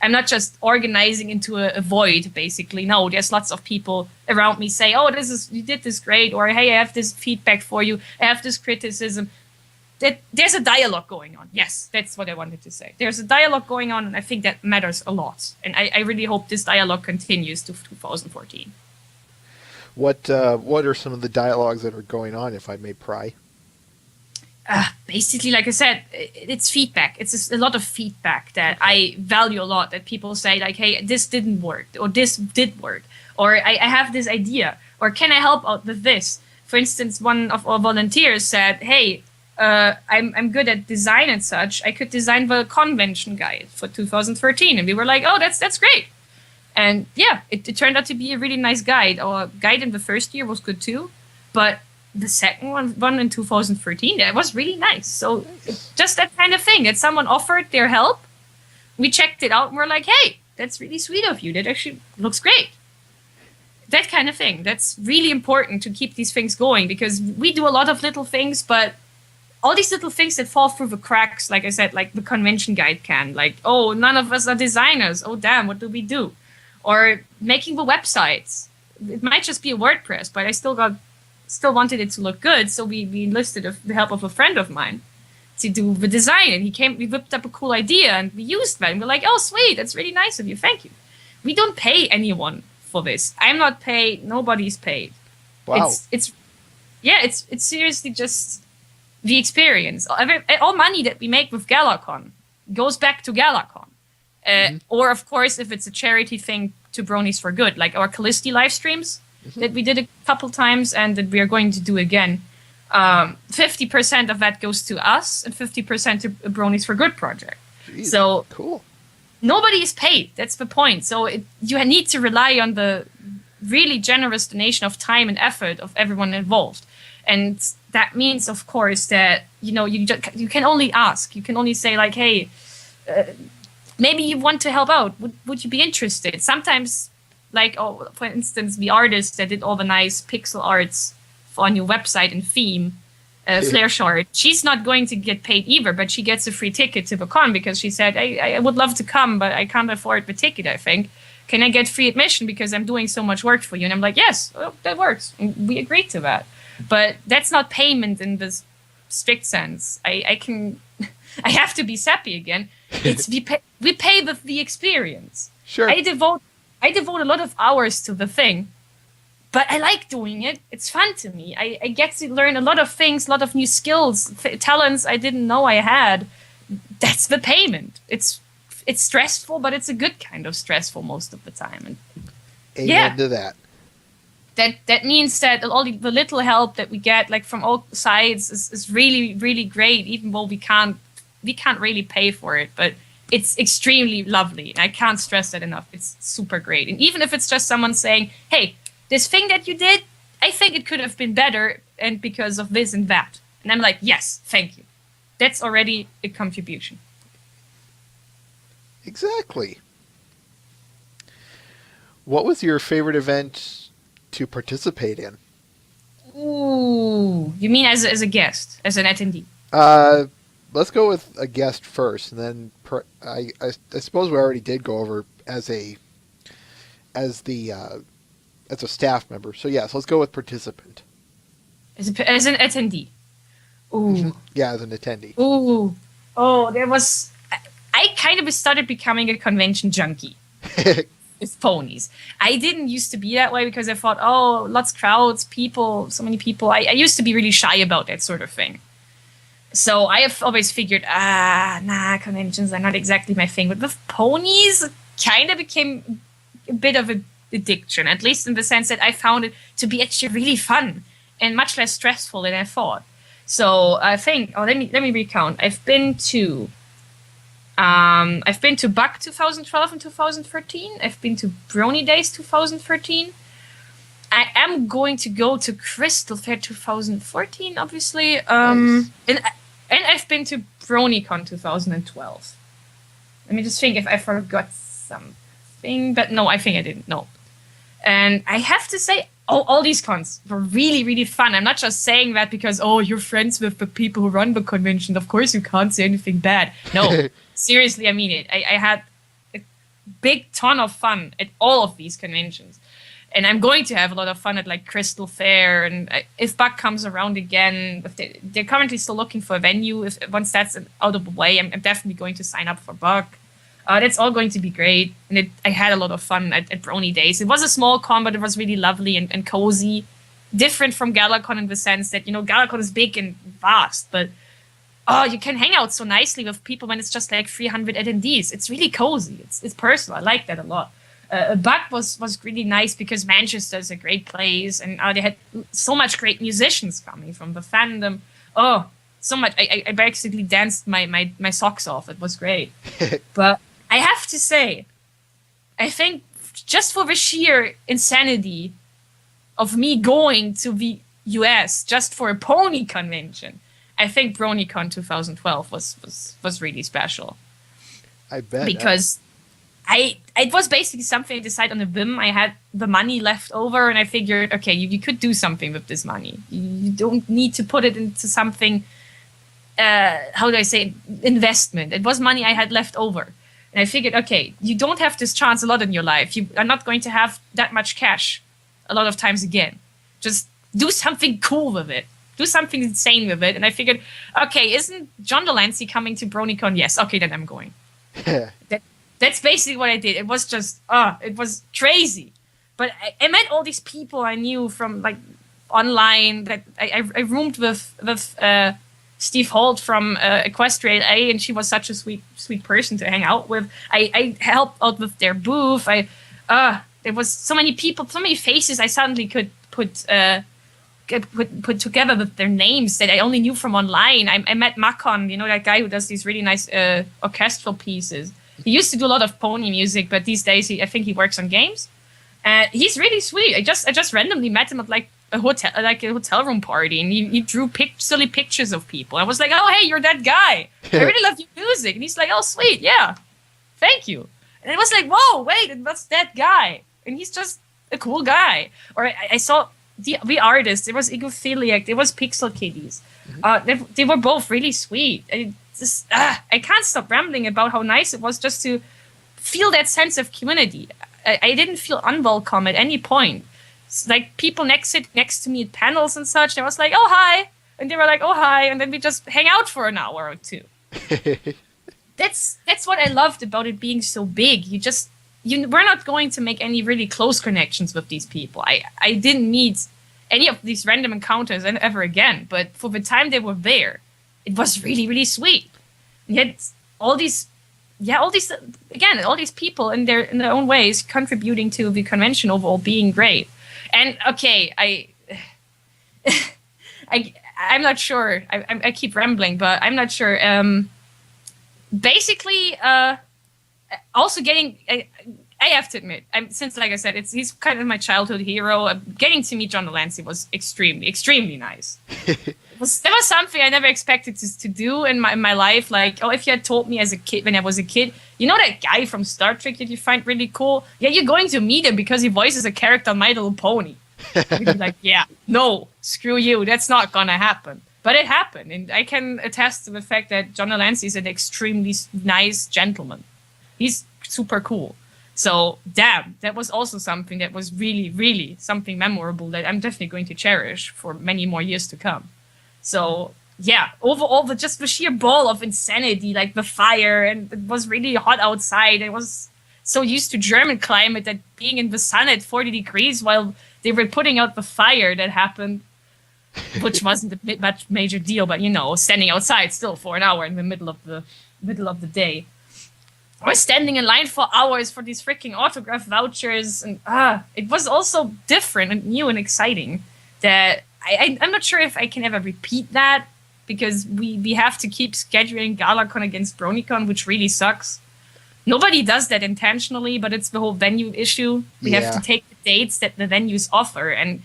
I'm not just organizing into a void, basically. No, there's lots of people around me say, oh, you did this great, or hey, I have this feedback for you, I have this criticism. There's a dialogue going on. Yes, that's what I wanted to say. There's a dialogue going on, and I think that matters a lot. And I really hope this dialogue continues to 2014. What are some of the dialogues that are going on, if I may pry? Basically, like I said, it's feedback. It's a lot of feedback that I value a lot, that people say like, hey, this didn't work, or this did work, or I have this idea, or can I help out with this? For instance, one of our volunteers said, hey, I'm good at design and such. I could design the convention guide for 2013, and we were like, oh, that's great. And yeah, it turned out to be a really nice guide. Our guide in the first year was good too, but the second one in 2013, that was really nice. So just that kind of thing that someone offered their help. We checked it out and we're like, hey, that's really sweet of you. That actually looks great. That kind of thing. That's really important to keep these things going, because we do a lot of little things, but all these little things that fall through the cracks, like I said, like the convention guide can, like, oh, none of us are designers. Oh, damn, what do we do? Or making the websites. It might just be a WordPress, but I still wanted it to look good. So we enlisted the help of a friend of mine to do the design. And we whipped up a cool idea and we used that. And we're like, oh, sweet, that's really nice of you. Thank you. We don't pay anyone for this. I'm not paid. Nobody's paid. Wow. It's seriously just the experience. All money that we make with GalaCon goes back to GalaCon. Or, of course, if it's a charity thing, to Bronies for Good, like our Callisti live streams that we did a couple times and that we are going to do again. 50% of that goes to us and 50% to a Bronies for Good project. Jeez, so cool. Nobody is paid. That's the point. So you need to rely on the really generous donation of time and effort of everyone involved. And that means, of course, that you can only ask. You can only say, like, hey, maybe you want to help out. Would you be interested? Sometimes, like, for instance, the artist that did all the nice pixel arts for a new website and theme, Flare Short, she's not going to get paid either, but she gets a free ticket to the con because she said, I would love to come, but I can't afford the ticket, I think. Can I get free admission because I'm doing so much work for you? And I'm like, yes, well, that works. And we agreed to that. But that's not payment in this strict sense. I have to be sappy again. It's we pay the experience. Sure. I devote a lot of hours to the thing, but I like doing it. It's fun to me. I get to learn a lot of things, a lot of new skills, talents I didn't know I had. That's the payment. It's stressful, but it's a good kind of stressful most of the time. And Amen to that. That means that all the little help that we get, like from all sides, is really, really great. Even though we can't really pay for it, but it's extremely lovely. I can't stress that enough. It's super great. And even if it's just someone saying, hey, this thing that you did, I think it could have been better, and because of this and that. And I'm like, yes, thank you. That's already a contribution. Exactly. What was your favorite event to participate in? Ooh, you mean as a guest, as an attendee? Let's go with a guest first, and then I suppose we already did go over as a staff member. So yes, let's go with participant. As an attendee. Ooh. Yeah, as an attendee. Ooh. Oh, there was. I kind of started becoming a convention junkie with ponies. I didn't used to be that way because I thought, oh, lots of crowds, people, so many people. I used to be really shy about that sort of thing. So I have always figured, conventions are not exactly my thing. But with ponies, it kind of became a bit of an addiction, at least in the sense that I found it to be actually really fun and much less stressful than I thought. So I think, let me recount. I've been to BuG 2012 and 2013. I've been to Brony Days 2013. I am going to go to Crystal Fair 2014, obviously. Nice. And I've been to BronyCon 2012. Let me just think if I forgot something. But no, I think I didn't. No. And I have to say, all these cons were really, really fun. I'm not just saying that because, you're friends with the people who run the convention. Of course you can't say anything bad. No, seriously, I mean it. I had a big ton of fun at all of these conventions. And I'm going to have a lot of fun at like Crystal Fair. And if BuG comes around again, if they're currently still looking for a venue. Once that's out of the way, I'm definitely going to sign up for BuG. That's all going to be great. And I had a lot of fun at Brony Days. It was a small con, but it was really lovely and cozy. Different from GalaCon in the sense that, GalaCon is big and vast, but you can hang out so nicely with people when it's just like 300 attendees. It's really cozy. It's personal. I like that a lot. BuG was really nice because Manchester is a great place, and they had so much great musicians coming from the fandom. Oh, so much. I basically danced my socks off. It was great. But I have to say, I think just for the sheer insanity of me going to the US just for a pony convention, I think BronyCon 2012 was really special. I bet. Because it was basically something I decided on a whim. I had the money left over, and I figured, okay, you could do something with this money. You don't need to put it into something, how do I say, investment. It was money I had left over. And I figured, okay, you don't have this chance a lot in your life. You are not going to have that much cash a lot of times again. Just do something cool with it. Do something insane with it. And I figured, okay, isn't John Delancey coming to BronyCon? Yes. Okay, then I'm going. That's basically what I did. It was just, it was crazy. But I met all these people I knew from like online. That I roomed with Steve Holt from Equestria LA, and she was such a sweet person to hang out with. I helped out with their booth. There was so many people, so many faces I suddenly could put together with their names that I only knew from online. I met Makon, that guy who does these really nice orchestral pieces. He used to do a lot of pony music, but these days I think he works on games. He's really sweet. I just randomly met him at like a hotel room party, and he drew silly pictures of people. I was like, oh hey, you're that guy. I really love your music. And he's like, oh sweet, yeah, thank you. And it was like, whoa, wait, that's that guy, and he's just a cool guy. Or I saw the artists. There was Egophiliac. There was Pixel Kitties. They were both really sweet. I can't stop rambling about how nice it was just to feel that sense of community. I didn't feel unwelcome at any point. It's like people sit next to me at panels and such. I was like, oh hi, and they were like, oh hi, and then we just hang out for an hour or two. That's what I loved about it being so big. We're not going to make any really close connections with these people. I didn't meet any of these random encounters ever again. But for the time they were there, it was really, really sweet. And yet all these people in their own ways contributing to the convention overall being great. And okay, I'm not sure. I keep rambling, but I'm not sure. Basically, also getting. I have to admit, since like I said, he's kind of my childhood hero. Getting to meet John Delancey was extremely, extremely nice. That was something I never expected to do in my life. Like, if you had told me as a kid, when I was a kid, that guy from Star Trek that you find really cool? Yeah, you're going to meet him because he voices a character on My Little Pony. You'd be like, yeah, no, screw you. That's not gonna happen. But it happened, and I can attest to the fact that John Delancey is an extremely nice gentleman. He's super cool. So, damn, that was also something that was really, really something memorable that I'm definitely going to cherish for many more years to come. So, yeah, overall, the sheer ball of insanity, like the fire, and it was really hot outside. I was so used to German climate that being in the sun at 40 degrees while they were putting out the fire that happened, which wasn't a much major deal, but standing outside still for an hour in the middle of the day. Or standing in line for hours for these freaking autograph vouchers, and it was also different and new and exciting. That I'm not sure if I can ever repeat that, because we have to keep scheduling GalaCon against BronyCon, which really sucks. Nobody does that intentionally, but it's the whole venue issue. We have to take the dates that the venues offer, and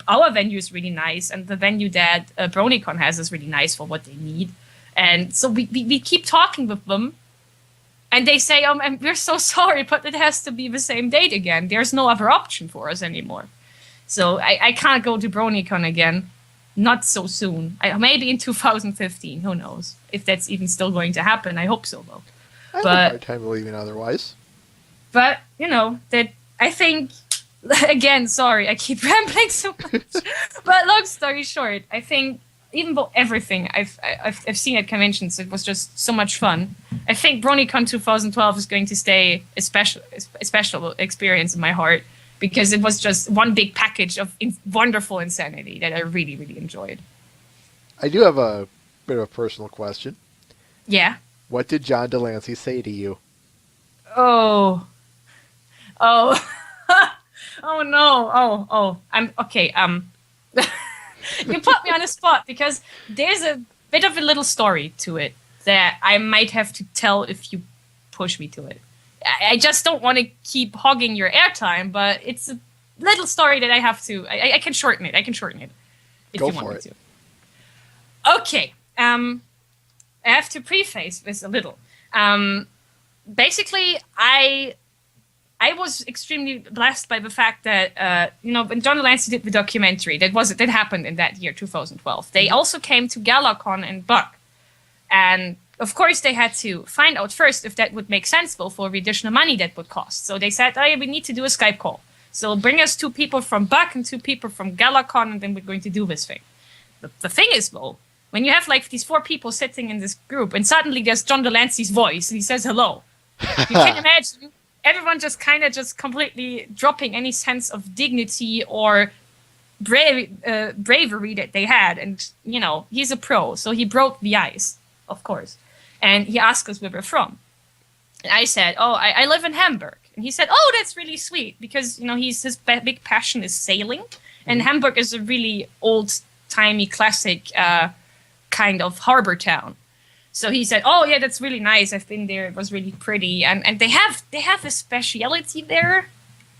our venue is really nice, and the venue that BronyCon has is really nice for what they need. And so we keep talking with them. And they say, we're so sorry, but it has to be the same date again. There's no other option for us anymore. So I can't go to BronyCon again. Not so soon. Maybe in 2015. Who knows? If that's even still going to happen. I hope so, though. I have a hard time believing otherwise. But, that I think, again, sorry, I keep rambling so much. But long story short, I think even though everything I've seen at conventions, it was just so much fun. I think BronyCon 2012 is going to stay a special experience in my heart, because it was just one big package of wonderful insanity that I really, really enjoyed. I do have a bit of a personal question. Yeah? What did John Delancey say to you? Oh. Oh no. I'm okay. You put me on the spot, because there's bit of a little story to it that I might have to tell if you push me to it. I just don't want to keep hogging your airtime, but it's a little story that I have to. I can shorten it. I can shorten it if Go you for want me it. to. Okay. I have to preface this a little. Basically, I was extremely blessed by the fact that when John Delancey did the documentary, that happened in that year, 2012. They also came to GalaCon in Buck, and of course they had to find out first if that would make sense for the additional money that would cost. So they said, "Oh, yeah, we need to do a Skype call. So bring us 2 people from Buck and 2 people from GalaCon, and then we're going to do this thing." The thing is, though, when you have like these 4 people sitting in this group, and suddenly there's John Delancey's voice, and he says hello. You can imagine everyone just completely dropping any sense of dignity or bravery that they had. And, he's a pro, so he broke the ice, of course. And he asked us where we're from. And I said, "Oh, I live in Hamburg." And he said, "Oh, that's really sweet," because, his big passion is sailing. And Hamburg is a really old-timey, classic kind of harbor town. So he said, "Oh yeah, that's really nice. I've been there. It was really pretty." And they have a speciality there.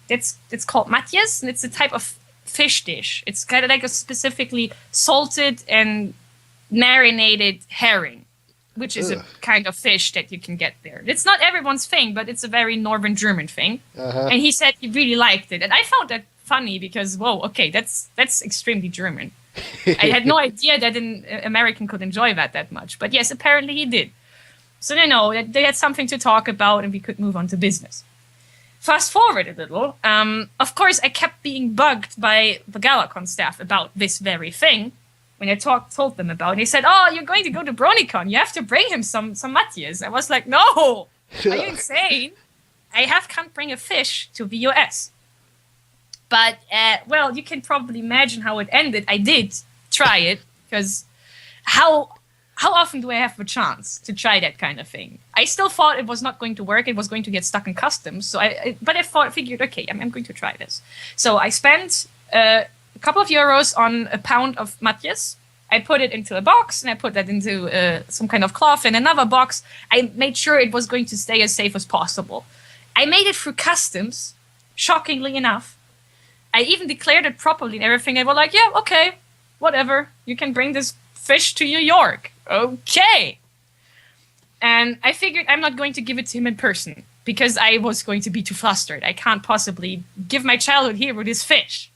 It's called matjes, and it's a type of fish dish. It's kind of like a specifically salted and marinated herring, which is a kind of fish that you can get there. It's not everyone's thing, but it's a very northern German thing. And he said he really liked it, and I found that funny because whoa, okay, that's extremely German. I had no idea that an American could enjoy that much. But yes, apparently he did. So they had something to talk about and we could move on to business. Fast forward a little. Of course, I kept being bugged by the GalaCon staff about this very thing. When I told them about it, they said, "Oh, you're going to go to BronyCon. You have to bring him some matjes." I was like, "No, are you insane? Can't bring a fish to the US." But, you can probably imagine how it ended. I did try it, because how often do I have the chance to try that kind of thing? I still thought it was not going to work. It was going to get stuck in customs. So but I figured, okay, I'm going to try this. So I spent a couple of euros on a pound of matjes. I put it into a box, and I put that into some kind of cloth in another box. I made sure it was going to stay as safe as possible. I made it through customs, shockingly enough. I even declared it properly and everything. I was like, "Yeah, okay, whatever. You can bring this fish to New York." Okay. And I figured I'm not going to give it to him in person because I was going to be too flustered. I can't possibly give my childhood hero this fish.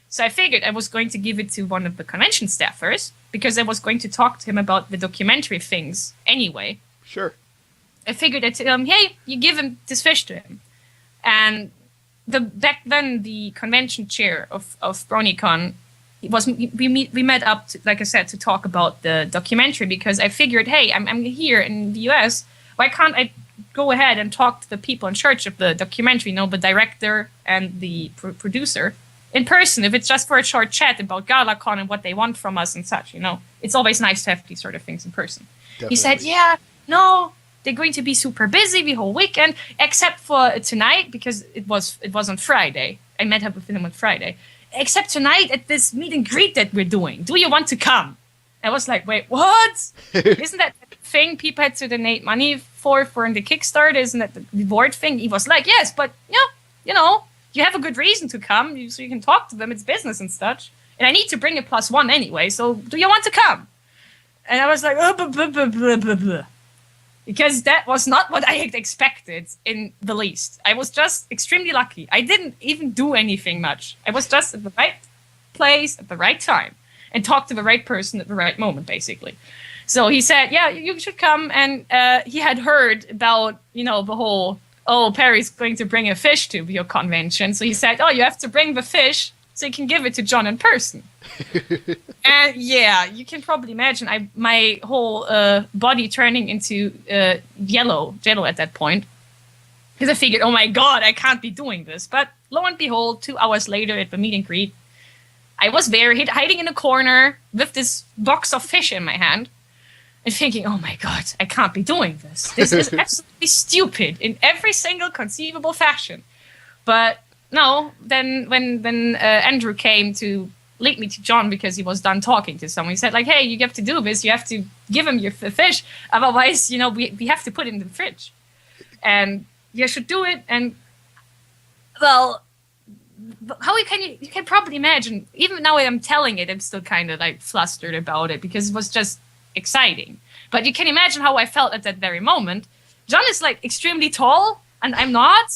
So I figured I was going to give it to one of the convention staffers because I was going to talk to him about the documentary things anyway. Sure. I figured that, hey, you give him this fish to him. And back then the convention chair of BronyCon we met up to, like I said, to talk about the documentary, because I figured, hey, I'm here in the US, why can't I go ahead and talk to the people in charge of the documentary, the director and the producer in person, if it's just for a short chat about GalaCon and what they want from us and such. It's always nice to have these sort of things in person. Definitely. He said, "Yeah, no, they're going to be super busy the whole weekend, except for tonight," because it was on Friday. I met up with him on Friday. "Except tonight at this meet and greet that we're doing. Do you want to come?" I was like, "Wait, what? Isn't that the thing people had to donate money for in the Kickstarter? Isn't that the reward thing?" He was like, "Yes, but yeah, you have a good reason to come, so you can talk to them. It's business and such. And I need to bring a +1 anyway, so do you want to come?" And I was like, blah, blah, blah, blah, blah, blah. Because that was not what I had expected in the least. I was just extremely lucky. I didn't even do anything much. I was just at the right place at the right time and talked to the right person at the right moment, basically. So he said, "Yeah, you should come." And he had heard about, the whole, "Oh, Perry's going to bring a fish to your convention." So he said, "Oh, you have to bring the fish so you can give it to John in person." And yeah, you can probably imagine my whole body turning into yellow at that point. Because I figured, oh my God, I can't be doing this. But lo and behold, 2 hours later at the meet and greet, I was there hiding in a corner with this box of fish in my hand and thinking, oh my God, I can't be doing this. This is absolutely stupid in every single conceivable fashion. But no, then when Andrew came to lead me to John because he was done talking to someone. He said, like, hey, you have to do this. You have to give him your fish. Otherwise, we have to put it in the fridge. And you should do it. And, well, how you can probably imagine, even now I'm telling it, I'm still kind of like flustered about it because it was just exciting. But you can imagine how I felt at that very moment. John is like extremely tall and I'm not.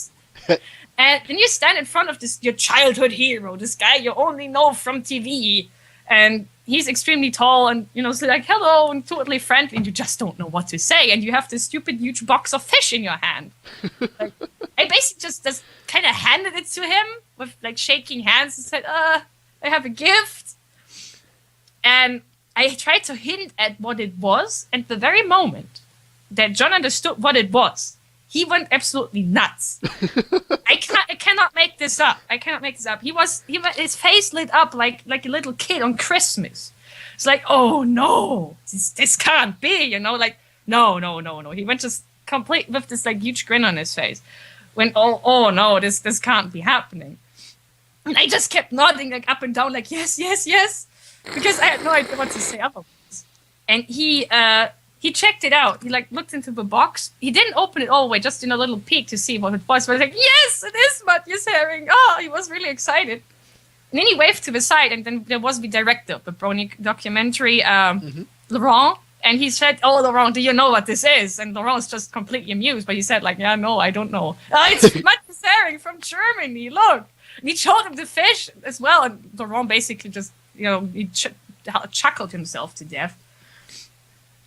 And then you stand in front of your childhood hero, this guy you only know from TV. And he's extremely tall and, so like, hello, and totally friendly. And you just don't know what to say. And you have this stupid huge box of fish in your hand. Like, I basically just kind of handed it to him with like shaking hands and said, I have a gift. And I tried to hint at what it was. And the very moment that John understood what it was, he went absolutely nuts. I cannot make this up. His face lit up like a little kid on Christmas. It's like, oh no, this can't be, like, no. He went just complete with this like huge grin on his face. When, oh no, this can't be happening. And I just kept nodding like up and down, like, yes, because I had no idea what to say otherwise. And he checked it out. He like looked into the box. He didn't open it all the way, just in a little peek to see what it was. But I was like, yes, it is Matthew's herring. Oh, he was really excited. And then he waved to the side, and then there was the director of the Brony documentary, Laurent. And he said, oh, Laurent, do you know what this is? And Laurent's just completely amused, but he said, like, yeah, no, I don't know. It's Matthew's herring from Germany, look. And he showed him the fish as well, and Laurent basically just, he chuckled himself to death.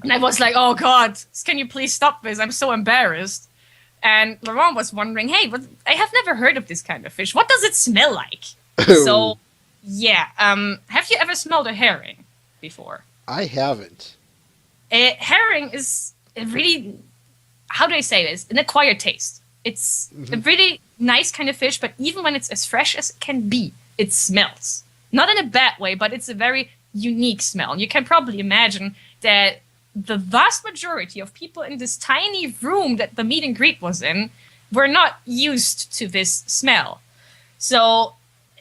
And I was like, oh, God, can you please stop this? I'm so embarrassed. And Laurent was wondering, hey, I have never heard of this kind of fish. What does it smell like? So, yeah. Have you ever smelled a herring before? I haven't. A herring is a really, how do I say this? An acquired taste. It's a really nice kind of fish, but even when it's as fresh as it can be, it smells. Not in a bad way, but it's a very unique smell. And you can probably imagine that the vast majority of people in this tiny room that the meet and greet was in were not used to this smell. So,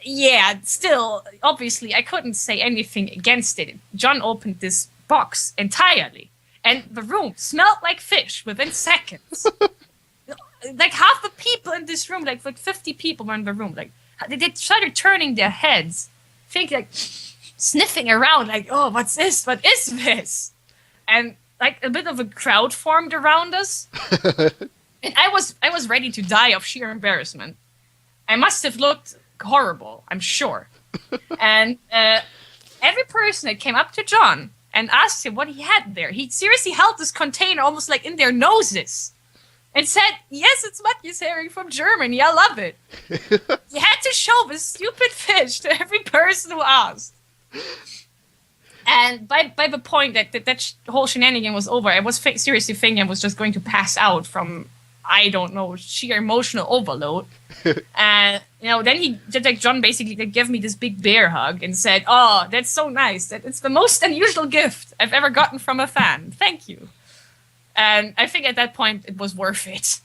yeah, still, obviously, I couldn't say anything against it. John opened this box entirely, and the room smelled like fish within seconds. Like, half the people in this room, like 50 people were in the room, like, they started turning their heads, sniffing around, like, oh, what's this? What is this? And like a bit of a crowd formed around us. And I was ready to die of sheer embarrassment. I must have looked horrible, I'm sure. And every person that came up to John and asked him what he had there, he seriously held this container almost like in their noses and said, yes, it's Matthew's herring from Germany, I love it. He had to show this stupid fish to every person who asked. And by the point that whole shenanigan was over, I was seriously thinking I was just going to pass out from, I don't know, sheer emotional overload. And, then John basically gave me this big bear hug and said, oh, that's so nice. It's the most unusual gift I've ever gotten from a fan. Thank you. And I think at that point it was worth it.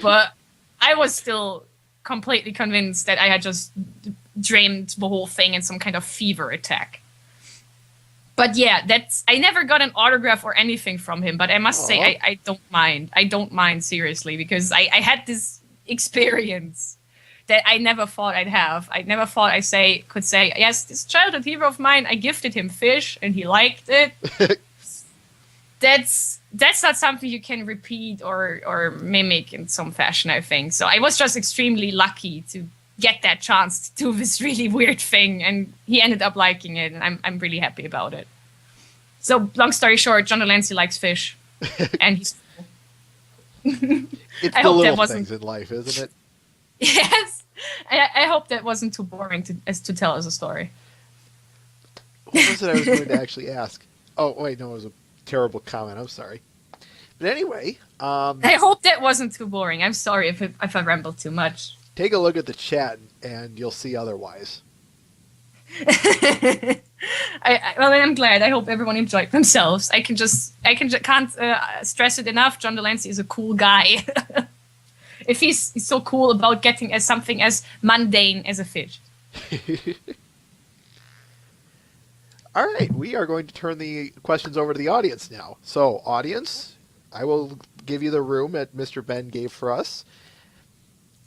But I was still completely convinced that I had just dreamed the whole thing in some kind of fever attack. But yeah, I never got an autograph or anything from him, but I must say I don't mind. I don't mind, seriously, because I had this experience that I never thought I'd have. I never thought could say, yes, this childhood hero of mine, I gifted him fish and he liked it. That's not something you can repeat or mimic in some fashion, I think. So I was just extremely lucky to get that chance to do this really weird thing, and he ended up liking it, and I'm really happy about it. So, long story short, John Delancey likes fish, and he's cool. It's the little things in life, isn't it? Yes. I hope that wasn't too boring to tell as a story. What was it I was going to actually ask? Oh, wait, no, it was a terrible comment. I'm sorry. But anyway. I hope that wasn't too boring. I'm sorry if I rambled too much. Take a look at the chat, and you'll see otherwise. I'm glad. I hope everyone enjoyed themselves. I can't stress it enough. John Delancey is a cool guy. If he's so cool about getting as something as mundane as a fish. All right, we are going to turn the questions over to the audience now. So, audience, I will give you the room that Mr. Ben gave for us.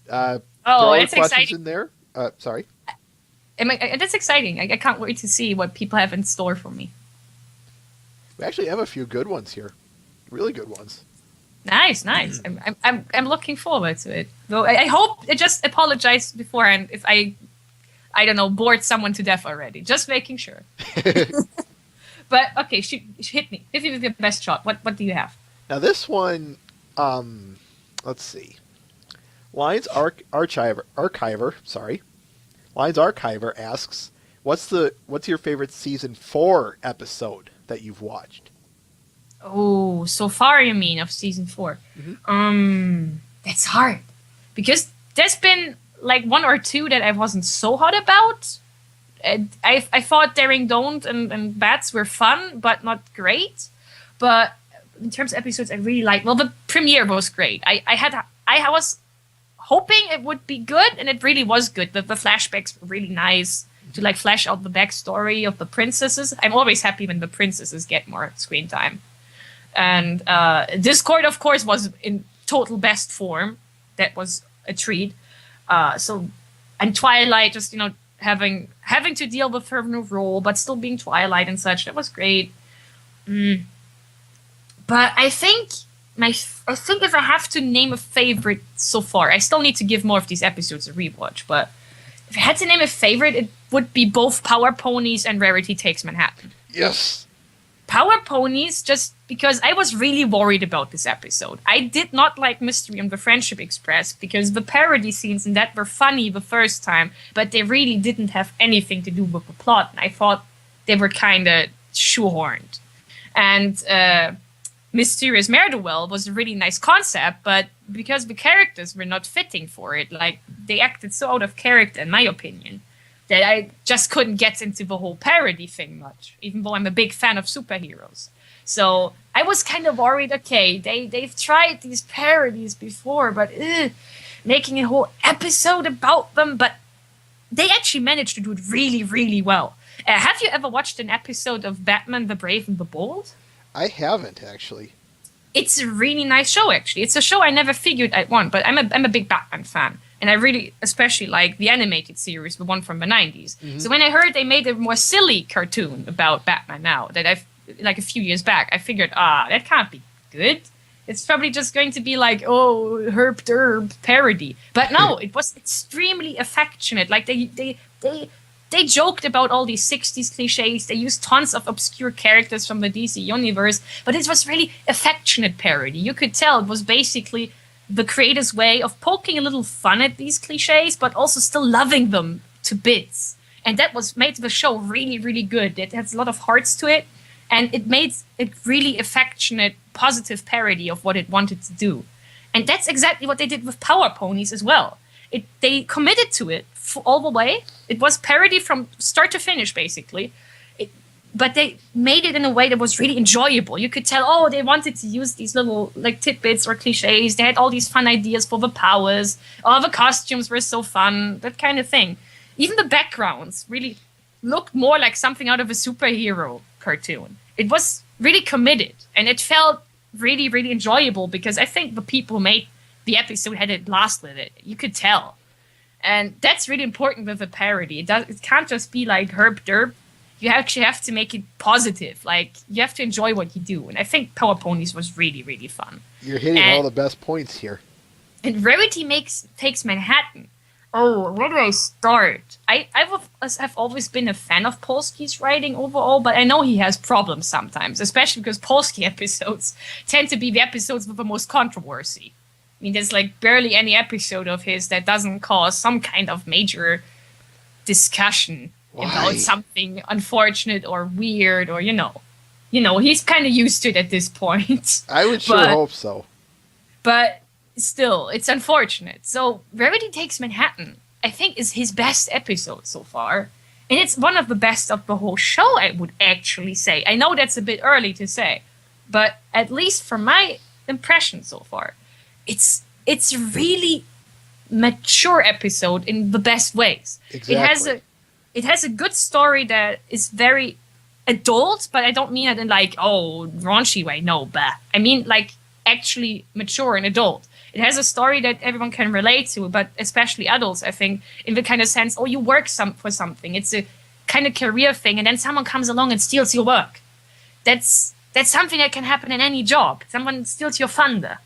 Throw Oh, the that's questions exciting. in there. Sorry. That's exciting. I can't wait to see what people have in store for me. We actually have a few good ones here. Really good ones. Nice, nice. I'm looking forward to it. Though I hope I just apologize beforehand if I don't know, bored someone to death already. Just making sure. But okay, hit me. Hit me with your best shot. What do you have? Now this one, let's see. Lions Archiver, sorry. Lions Archiver asks, what's your favorite season 4 episode that you've watched? Oh, so far you mean of season 4? That's hard because there's been like one or two that I wasn't so hot about. I thought Daring Don't and Bats were fun, but not great. But in terms of episodes, I really liked. Well, the premiere was great. I was hoping it would be good, and it really was good. The flashbacks were really nice to like flesh out the backstory of the princesses. I'm always happy when the princesses get more screen time. And Discord, of course, was in total best form. That was a treat. And Twilight, just having to deal with her new role, but still being Twilight and such, that was great. But I think if I have to name a favorite so far, I still need to give more of these episodes a rewatch. But if I had to name a favorite, it would be both Power Ponies and Rarity Takes Manhattan. Yes. Power Ponies, just because I was really worried about this episode. I did not like Mystery on the Friendship Express because the parody scenes in that were funny the first time, but they really didn't have anything to do with the plot. And I thought they were kind of shoehorned. And Mysterious Mare-the-Well was a really nice concept, but because the characters were not fitting for it, like they acted so out of character, in my opinion, that I just couldn't get into the whole parody thing much, even though I'm a big fan of superheroes. So I was kind of worried, okay, they've tried these parodies before, but making a whole episode about them, but they actually managed to do it really, really well. Have you ever watched an episode of Batman, the Brave and the Bold? I haven't, actually. It's a really nice show, actually. It's a show I never figured I'd want, but I'm a big Batman fan. And I really especially like the animated series, the one from the 90s. Mm-hmm. So when I heard they made a more silly cartoon about Batman now, that I've like a few years back, I figured, that can't be good. It's probably just going to be like, herp derp parody. But no, it was extremely affectionate. Like they joked about all these 60s cliches. They used tons of obscure characters from the DC universe, but it was really affectionate parody. You could tell it was basically the creator's way of poking a little fun at these cliches, but also still loving them to bits. And that made the show really, really good. It has a lot of hearts to it, and it made it really affectionate, positive parody of what it wanted to do. And that's exactly what they did with Power Ponies as well. They committed to it all the way. It was parody from start to finish, basically. But they made it in a way that was really enjoyable. You could tell, they wanted to use these little like tidbits or cliches. They had all these fun ideas for the powers. All the costumes were so fun, that kind of thing. Even the backgrounds really looked more like something out of a superhero cartoon. It was really committed, and it felt really, really enjoyable because I think the people who made the episode had a blast with it. You could tell. And that's really important with a parody. It can't just be like herp derp. You actually have to make it positive. Like, you have to enjoy what you do. And I think Power Ponies was really, really fun. You're hitting all the best points here. And Rarity Takes Manhattan. Oh, where do I start? I've always been a fan of Polsky's writing overall, but I know he has problems sometimes, especially because Polsky episodes tend to be the episodes with the most controversy. I mean, there's like barely any episode of his that doesn't cause some kind of major discussion. Why? About something unfortunate or weird, or he's kind of used to it at this point. I would sure hope so. But still, it's unfortunate. So Rarity Takes Manhattan, I think, is his best episode so far, and it's one of the best of the whole show, I would actually say. I know that's a bit early to say, but at least from my impression so far, it's a really mature episode in the best ways. Exactly. It has a good story that is very adult, but I don't mean it in like, oh, raunchy way. No, bah. I mean like actually mature and adult. It has a story that everyone can relate to, but especially adults, I think, in the kind of sense, oh, you work for something. It's a kind of career thing, and then someone comes along and steals your work. That's something that can happen in any job. Someone steals your thunder,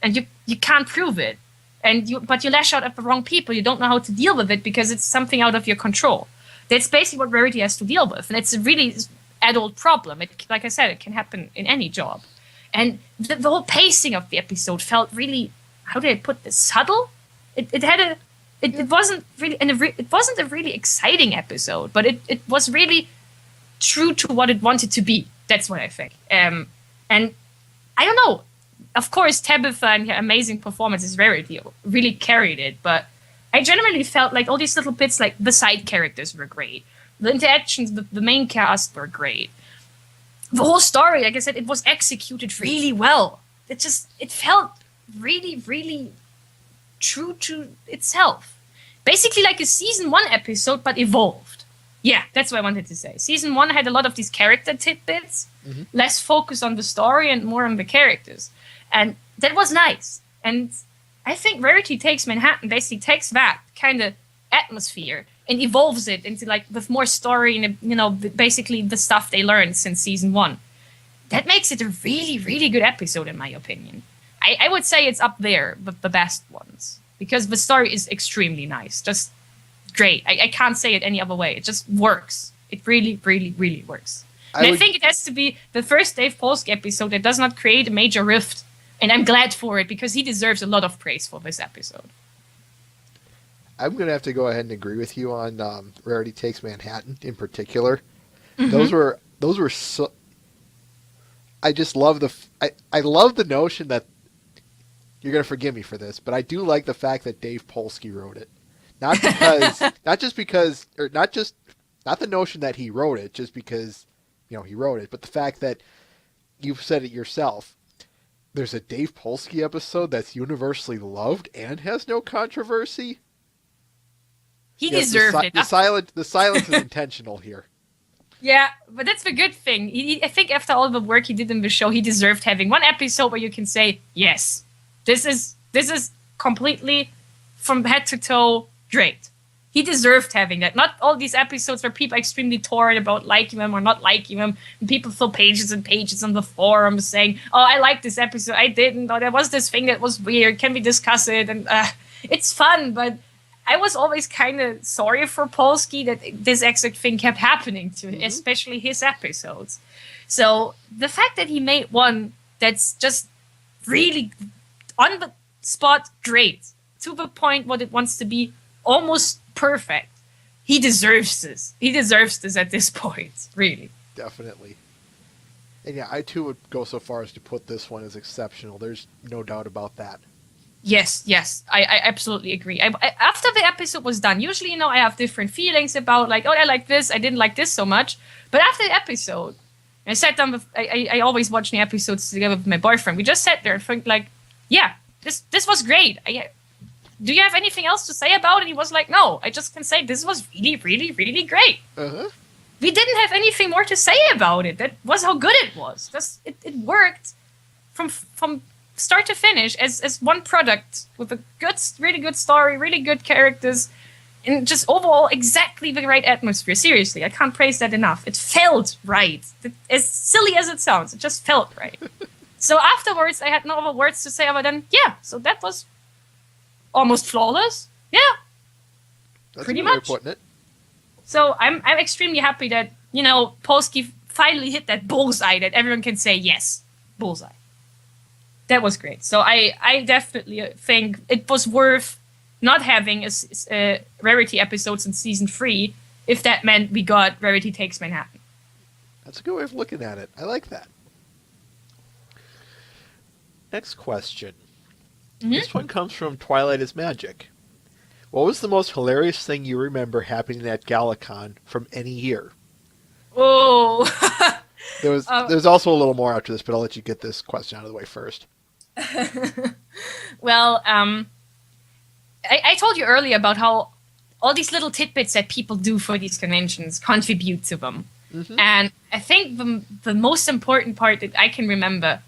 and you can't prove it. But you lash out at the wrong people. You don't know how to deal with it because it's something out of your control. That's basically what Rarity has to deal with, and it's a really adult problem. It, like I said, it can happen in any job. And the whole pacing of the episode felt really, how do I put this, subtle? It wasn't really it wasn't a really exciting episode, but it was really true to what it wanted to be. That's what I think. And I don't know. Of course, Tabitha and her amazing performance as Rarity really carried it, but I generally felt like all these little bits, like the side characters were great. The interactions with the main cast were great. The whole story, like I said, it was executed really well. It felt really, really true to itself. Basically like a season 1 episode, but evolved. Yeah, that's what I wanted to say. Season 1 had a lot of these character tidbits, less focus on the story and more on the characters. And that was nice. And I think Rarity Takes Manhattan basically takes that kind of atmosphere and evolves it into like with more story and, you know, basically the stuff they learned since season 1. That makes it a really, really good episode in my opinion. I would say it's up there with the best ones because the story is extremely nice. Just great. I can't say it any other way. It just works. It really, really, really works. And I think it has to be the first Dave Polsky episode that does not create a major rift. And I'm glad for it because he deserves a lot of praise for this episode. I'm going to have to go ahead and agree with you on Rarity Takes Manhattan in particular. Those were so... I just love I love the notion that you're going to forgive me for this, but I do like the fact that Dave Polsky wrote it. Not the notion that he wrote it just because, you know, he wrote it, but the fact that you've said it yourself. There's a Dave Polsky episode that's universally loved and has no controversy. He deserved it. The silence is intentional here. Yeah, but that's the good thing. I think after all the work he did in the show, he deserved having one episode where you can say, yes, this is completely from head to toe great. He deserved having that. Not all these episodes where people are extremely torn about liking him or not liking him, and people fill pages and pages on the forums saying, oh, I like this episode, I didn't, or there was this thing that was weird, can we discuss it? And it's fun, but I was always kind of sorry for Polsky that this exact thing kept happening to him, especially his episodes. So the fact that he made one that's just really on the spot great, to the point what it wants to be, almost perfect. He deserves this. He deserves this at this point, really. Definitely. And yeah, I too would go so far as to put this one as exceptional. There's no doubt about that. Yes, I absolutely agree. After the episode was done, usually, you know, I have different feelings about like, oh, I like this, I didn't like this so much. But after the episode, I sat down with, I always watch the episodes together with my boyfriend. We just sat there and think like, yeah, this was great. Do you have anything else to say about it? He was like, no, I just can say this was really, really, really great. We didn't have anything more to say about it. That was how good it was. It worked from start to finish as one product with a good, really good story, really good characters, and just overall exactly the right atmosphere. Seriously, I can't praise that enough. It felt right. As silly as it sounds, it just felt right. So afterwards, I had no other words to say other than, yeah, so that was almost flawless. Yeah. That's pretty a good way of much. putting it. So I'm extremely happy that, you know, Polsky finally hit that bullseye that everyone can say, yes, bullseye. That was great. So I definitely think it was worth not having a Rarity episodes in season 3 if that meant we got Rarity Takes Manhattan. That's a good way of looking at it. I like that. Next question. This one comes from Twilight is Magic. What was the most hilarious thing you remember happening at GalaCon from any year? Oh. There's also a little more after this, but I'll let you get this question out of the way first. Well, I told you earlier about how all these little tidbits that people do for these conventions contribute to them. And I think the most important part that I can remember,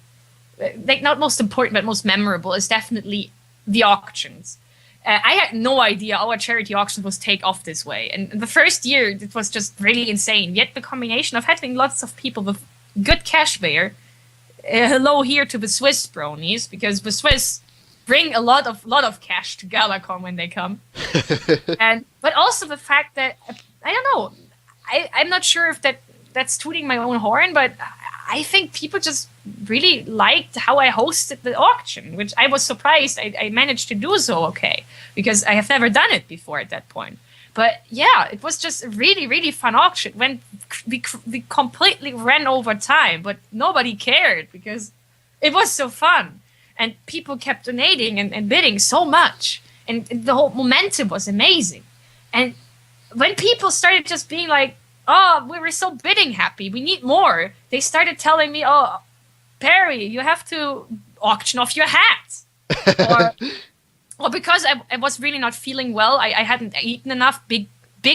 like not most important but most memorable, is definitely the auctions. I had no idea our charity auction was take off this way. And the first year, it was just really insane. Yet the combination of having lots of people with good cash there, hello here to the Swiss bronies, because the Swiss bring a lot of cash to GalaCon when they come. But also the fact that, I don't know, I'm not sure if that's tooting my own horn, but I think people just really liked how I hosted the auction, which I was surprised I managed to do so okay, because I have never done it before at that point. But yeah, it was just a really, really fun auction. When we completely ran over time, but nobody cared because it was so fun. And people kept donating and bidding so much. And the whole momentum was amazing. And when people started just being like, oh, we were so bidding happy, we need more, they started telling me, oh, Perry, you have to auction off your hat. or because I was really not feeling well, I hadn't eaten enough, big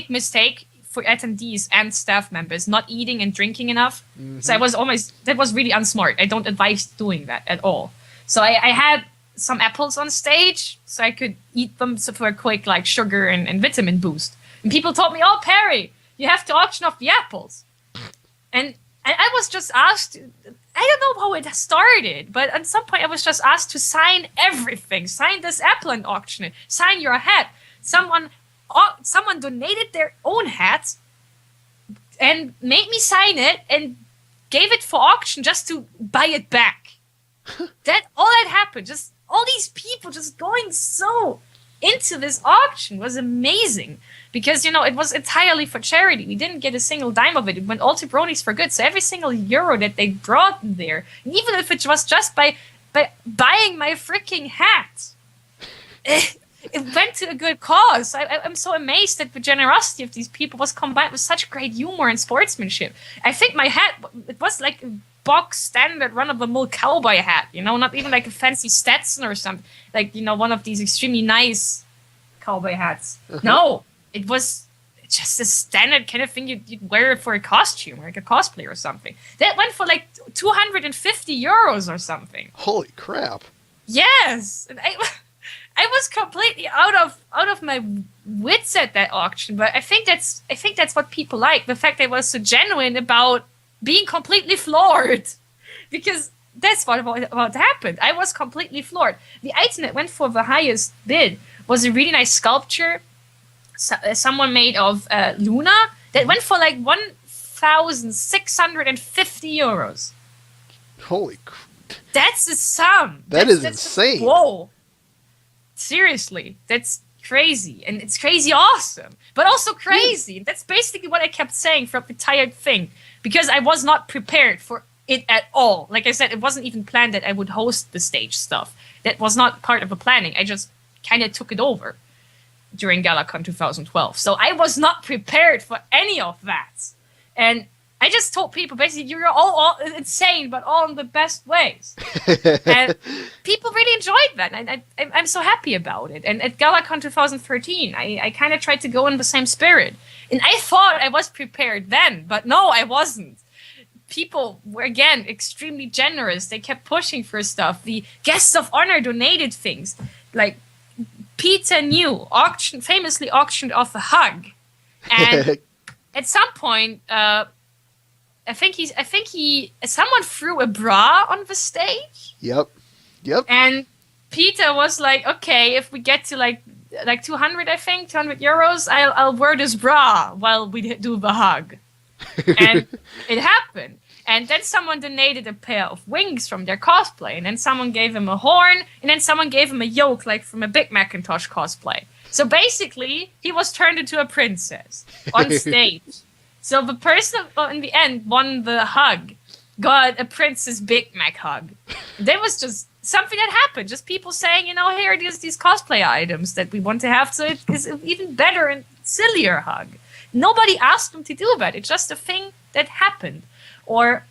mistake for attendees and staff members, not eating and drinking enough. So that was really unsmart. I don't advise doing that at all. So I had some apples on stage so I could eat them for a quick like sugar and vitamin boost. And people told me, oh, Perry, you have to auction off the apples. And I was just asked, I don't know how it started, but at some point I was just asked to sign everything. Sign this apple and auction it. Sign your hat. Someone donated their own hat and made me sign it and gave it for auction just to buy it back. That happened. Just all these people just going so into this auction was amazing. Because, you know, it was entirely for charity. We didn't get a single dime of it. It went all to bronies for good. So every single euro that they brought in there, and even if it was just by buying my freaking hat, it went to a good cause. I'm so amazed at the generosity of these people was combined with such great humor and sportsmanship. I think my hat, it was like a box standard run-of-the-mill cowboy hat, you know, not even like a fancy Stetson or something. Like, you know, one of these extremely nice cowboy hats. No. It was just a standard kind of thing you'd wear for a costume, like a cosplay or something. That went for like 250 euros or something. Holy crap! Yes, and I was completely out of my wits at that auction. But I think that's what people like, the fact that it was so genuine about being completely floored, because that's what happened. I was completely floored. The item that went for the highest bid was a really nice sculpture. Someone made of Luna that went for like 1,650 euros. Holy crap. That's a sum. That's insane. Whoa. Seriously, that's crazy. And it's crazy awesome. But also crazy. That's basically what I kept saying from the entire thing. Because I was not prepared for it at all. Like I said, it wasn't even planned that I would host the stage stuff. That was not part of the planning. I just kind of took it over during GalaCon 2012. So I was not prepared for any of that. And I just told people, basically, you're all insane, but all in the best ways. And people really enjoyed that. And I'm so happy about it. And at GalaCon 2013, I kind of tried to go in the same spirit. And I thought I was prepared then, but no, I wasn't. People were, again, extremely generous. They kept pushing for stuff. The guests of honor donated things. Like, Peter New famously auctioned off a hug, and at some point, I think someone threw a bra on the stage. Yep. And Peter was like, "Okay, if we get to like 200, I think 200 euros, I'll wear this bra while we do the hug." And it happened. And then someone donated a pair of wings from their cosplay. And then someone gave him a horn. And then someone gave him a yoke, like from a Big Macintosh cosplay. So basically, he was turned into a princess on stage. So the person in the end won the hug, got a Princess Big Mac hug. That was just something that happened. Just people saying, you know, here it is, these cosplay items that we want to have. So it is an even better and sillier hug. Nobody asked them to do that. It's just a thing that happened. Or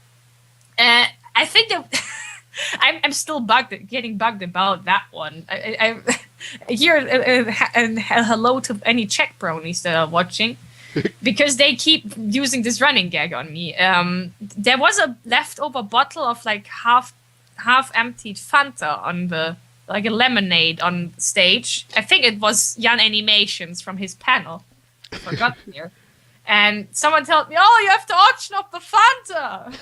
I think that I'm still getting bugged about that one. I hear and hello to any Czech bronies that are watching. because they keep using this running gag on me. There was a leftover bottle of like half emptied Fanta on the like a lemonade on stage. I think it was Jan Animations from his panel. I forgot here. And someone told me, "Oh, you have to auction off the Fanta."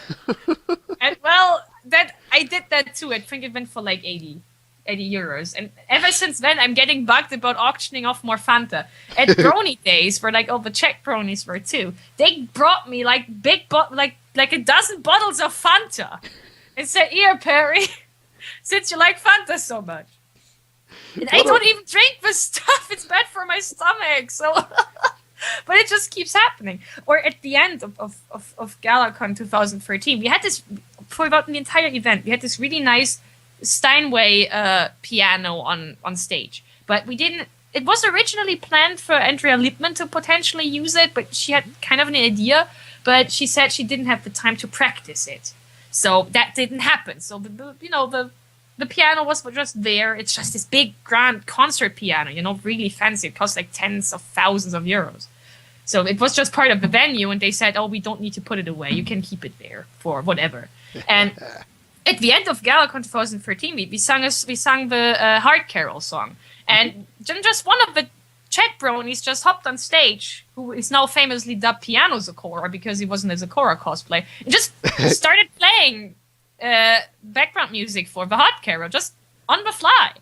And well, that I did that too. I think it went for like 80 euros. And ever since then, I'm getting bugged about auctioning off more Fanta. At Brony days, where like all the Czech bronies were too, they brought me like big like a dozen bottles of Fanta and said, "Here, Perry, since you like Fanta so much." And I don't even drink this stuff. It's bad for my stomach. So, but it just keeps happening. Or at the end of GalaCon 2013, we had this, for about the entire event, we had this really nice Steinway piano on stage. But we didn't, it was originally planned for Andrea Lippmann to potentially use it, but she had kind of an idea, but she said she didn't have the time to practice it. So that didn't happen. So, the piano was just there. It's just this big, grand concert piano, really fancy. It costs like tens of thousands of euros. So it was just part of the venue, and they said, "Oh, we don't need to put it away. You can keep it there for whatever." And at the end of GalaCon 2013, we sang the Heart Carol song, and just one of the Czech bronies just hopped on stage, who is now famously dubbed Piano Zakora because he wasn't a Zakora cosplay, and just started playing background music for the Heart Carol just on the fly.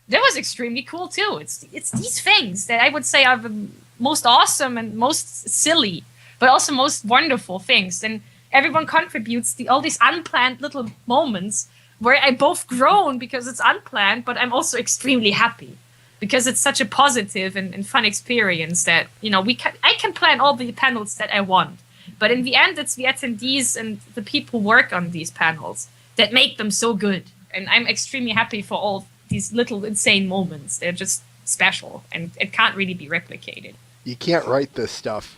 That was extremely cool too. It's these things that I would say are the most awesome and most silly, but also most wonderful things. And everyone contributes all these unplanned little moments where I both groan because it's unplanned, but I'm also extremely happy because it's such a positive and fun experience that I can plan all the panels that I want. But in the end, it's the attendees and the people who work on these panels that make them so good. And I'm extremely happy for all these little insane moments. They're just special, and it can't really be replicated. You can't write this stuff.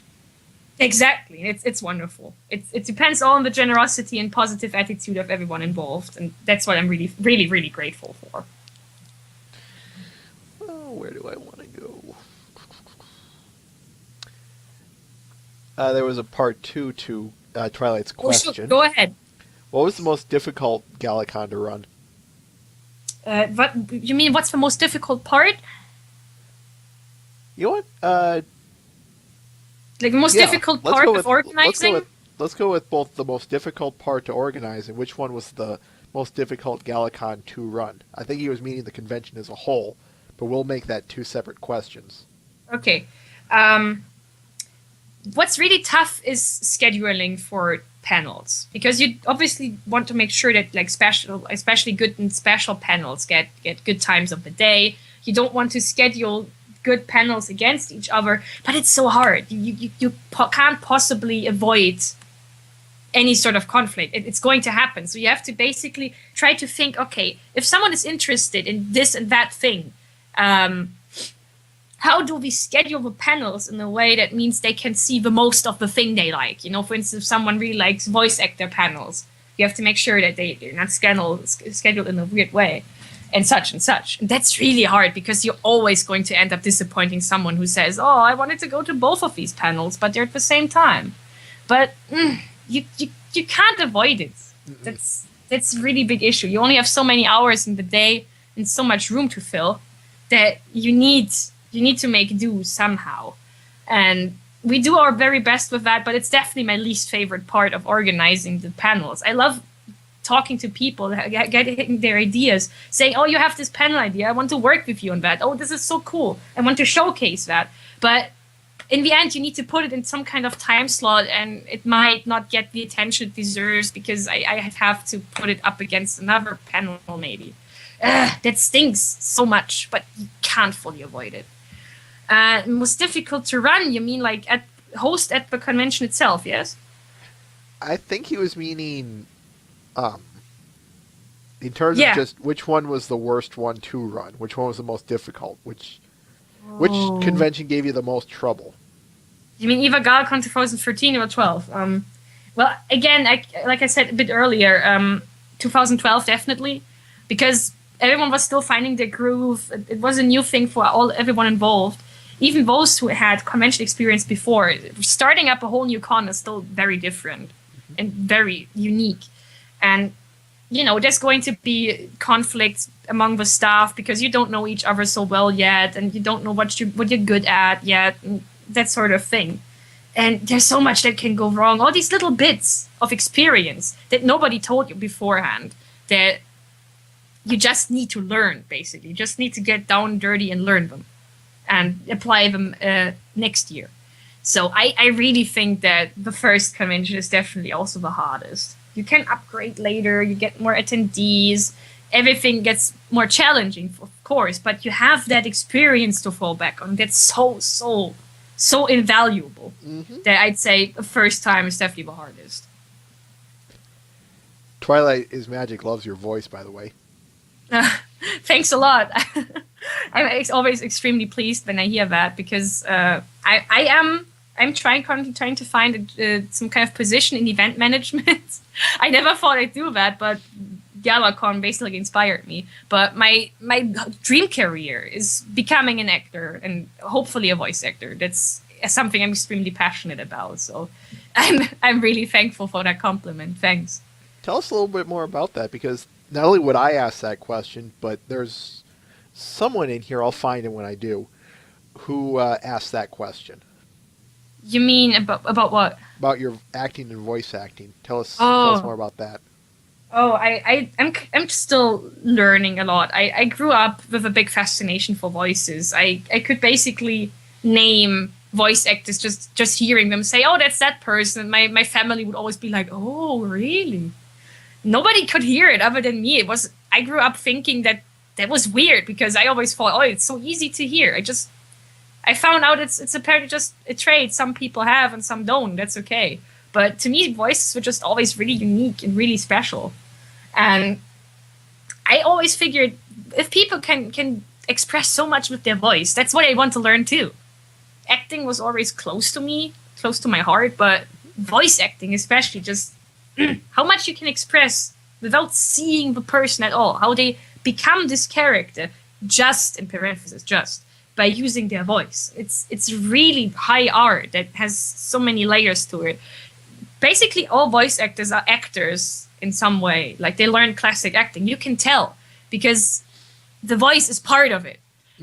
Exactly. It's wonderful. It depends all on the generosity and positive attitude of everyone involved. And that's what I'm really, really, really grateful for. Oh, where do I want to go? There was a part 2 to Twilight's question. Sure. Go ahead. What was the most difficult GalaCon to run? What you mean? What's the most difficult part? You know what? Like the most difficult part of organizing? Let's go with both the most difficult part to organize and which one was the most difficult GalaCon to run. I think he was meaning the convention as a whole, but we'll make that 2 separate questions. Okay. What's really tough is scheduling for panels, because you obviously want to make sure that like especially good and special panels get good times of the day. You don't want to schedule good panels against each other, but it's so hard. You can't possibly avoid any sort of conflict. It's going to happen. So you have to basically try to think, okay, if someone is interested in this and that thing, how do we schedule the panels in a way that means they can see the most of the thing they like? For instance, if someone really likes voice actor panels, you have to make sure that they're not scheduled in a weird way, and such and such. And that's really hard because you're always going to end up disappointing someone who says, "Oh, I wanted to go to both of these panels, but they're at the same time." But you can't avoid it. That's a really big issue. You only have so many hours in the day and so much room to fill that you need to make do somehow. And we do our very best with that, but it's definitely my least favorite part of organizing the panels. I love talking to people, getting their ideas, saying, "Oh, you have this panel idea. I want to work with you on that. Oh, this is so cool. I want to showcase that." But in the end, you need to put it in some kind of time slot, and it might not get the attention it deserves because I have to put it up against another panel maybe. That stinks so much, but you can't fully avoid it. Most difficult to run, you mean like host at the convention itself, yes? I think he was meaning in terms of just which one was the worst one to run, which one was the most difficult, which convention gave you the most trouble. You mean either GalaCon 2013 or 12? Well, again, like I said a bit earlier, 2012 definitely, because everyone was still finding their groove. It was a new thing for everyone involved. even those who had convention experience before, starting up a whole new con is still very different and very unique. And there's going to be conflicts among the staff because you don't know each other so well yet, and you don't know what you're good at yet, and that sort of thing. And there's so much that can go wrong. All these little bits of experience that nobody told you beforehand that you just need to learn, basically. You just need to get down dirty and learn them and apply them next year. So I really think that the first convention is definitely also the hardest. You can upgrade later, you get more attendees, everything gets more challenging, of course, but you have that experience to fall back on. That's so invaluable that I'd say the first time is definitely the hardest. Twilight is Magic loves your voice, by the way. Thanks a lot. I'm always extremely pleased when I hear that because I'm trying to find some kind of position in event management. I never thought I'd do that, but GalaCon basically inspired me. But my dream career is becoming an actor and hopefully a voice actor. That's something I'm extremely passionate about. So I'm really thankful for that compliment. Thanks. Tell us a little bit more about that, because not only would I ask that question, but there's someone in here, I'll find him when I do, who asked that question. You mean about what? About your acting and voice acting. Tell us more about that. Oh, I'm still learning a lot. I grew up with a big fascination for voices. I could basically name voice actors just hearing them say, "Oh, that's that person." My family would always be like, "Oh, really?" Nobody could hear it other than me. I grew up thinking that was weird because I always thought, "Oh, it's so easy to hear." I found out it's apparently just a trait some people have and some don't. That's okay. But to me, voices were just always really unique and really special. And I always figured if people can express so much with their voice, that's what I want to learn too. Acting was always close to me, close to my heart, but voice acting especially, just how much you can express without seeing the person at all, how they become this character, just, in parentheses, just, by using their voice. It's really high art that has so many layers to it. Basically, all voice actors are actors in some way. Like, they learn classic acting. You can tell because the voice is part of it.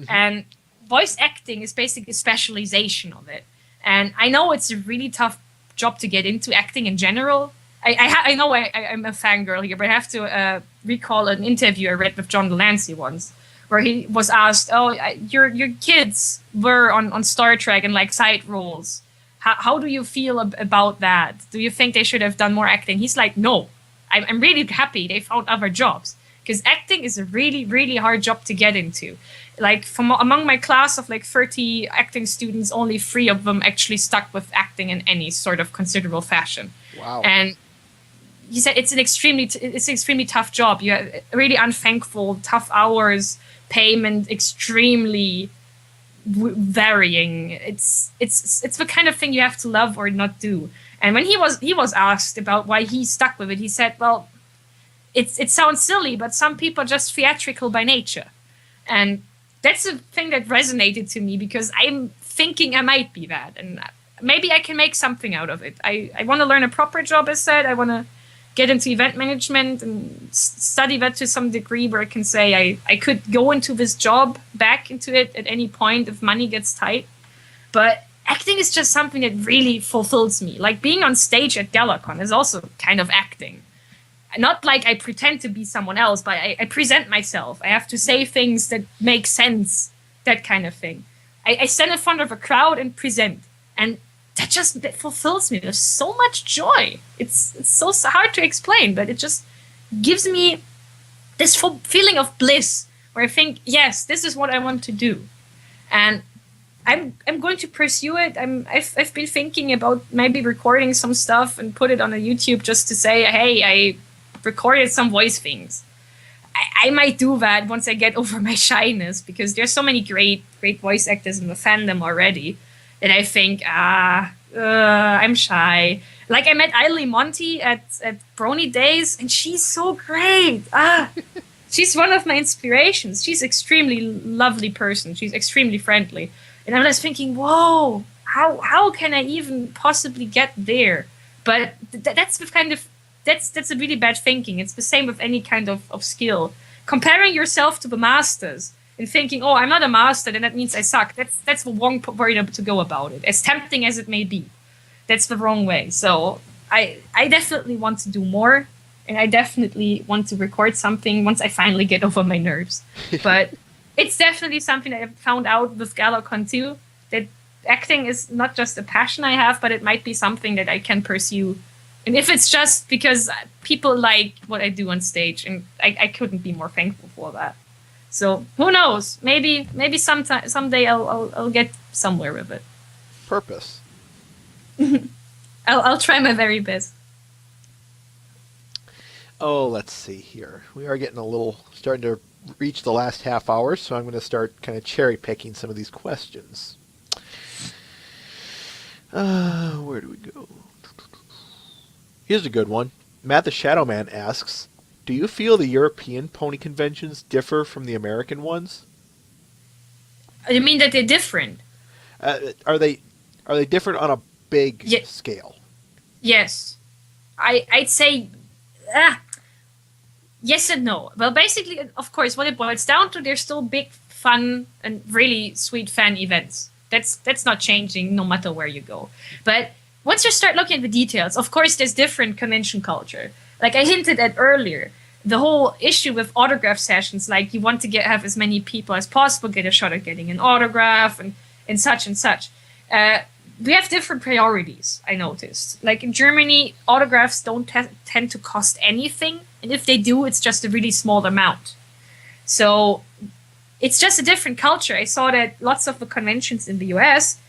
And voice acting is basically a specialization of it. And I know it's a really tough job to get into, acting in general. I know I'm a fangirl here, but I have to recall an interview I read with John Delancey once, where he was asked, "Oh, your kids were on Star Trek and like side roles. How do you feel about that? Do you think they should have done more acting?" He's like, "No, I'm really happy they found other jobs, because acting is a really, really hard job to get into. Like, from among my class of like 30 acting students, only 3 of them actually stuck with acting in any sort of considerable fashion." Wow. And he said it's an extremely tough job. You have really unthankful, tough hours, payment extremely varying. It's the kind of thing you have to love or not do. And when he was asked about why he stuck with it, he said, "Well, it sounds silly, but some people are just theatrical by nature." And that's a thing that resonated to me, because I'm thinking I might be that, and maybe I can make something out of it. I want to learn a proper job, as said. I want to get into event management and study that to some degree, where I can say I could go into this job, back into it at any point if money gets tight. But acting is just something that really fulfills me. Like, being on stage at GalaCon is also kind of acting. Not like I pretend to be someone else, but I present myself. I have to say things that make sense, that kind of thing. I stand in front of a crowd and present. And that fulfills me. There's so much joy. It's so hard to explain, but it just gives me this feeling of bliss, where I think, yes, this is what I want to do. And I'm going to pursue it. I've been thinking about maybe recording some stuff and put it on a YouTube just to say, hey, I recorded some voice things. I might do that once I get over my shyness, because there's so many great voice actors in the fandom already that I think, I'm shy. Like, I met Eileen Monty at Brony Days, and she's so great. She's one of my inspirations. She's extremely lovely person. She's extremely friendly. And I was thinking, whoa, how can I even possibly get there? But that's the kind of that's a really bad thinking. It's the same with any kind of skill. Comparing yourself to the masters and thinking, oh, I'm not a master, then that means I suck. That's the wrong way to go about it. As tempting as it may be, that's the wrong way. So I definitely want to do more, and I definitely want to record something once I finally get over my nerves. But it's definitely something that I found out with GalaCon too, that acting is not just a passion I have, but it might be something that I can pursue. And if it's just because people like what I do on stage, and I couldn't be more thankful for that. So who knows? Maybe someday I'll get somewhere with it. Purpose. I'll try my very best. Oh, let's see here. We are getting starting to reach the last half hour, so I'm going to start kind of cherry picking some of these questions. Where do we go? Here's a good one. Matt the Shadow Man asks, do you feel the European pony conventions differ from the American ones? You mean that they're different? Are they different on a big scale? Yes. I'd say yes and no. Well, basically, of course, what it boils down to, they're still big, fun, and really sweet fan events. That's not changing no matter where you go. But once you start looking at the details, of course, there's different convention culture. Like I hinted at earlier, the whole issue with autograph sessions, like you want to have as many people as possible get a shot at getting an autograph and such and such. We have different priorities, I noticed. Like in Germany, autographs don't tend to cost anything. And if they do, it's just a really small amount. So it's just a different culture. I saw that lots of the conventions in the US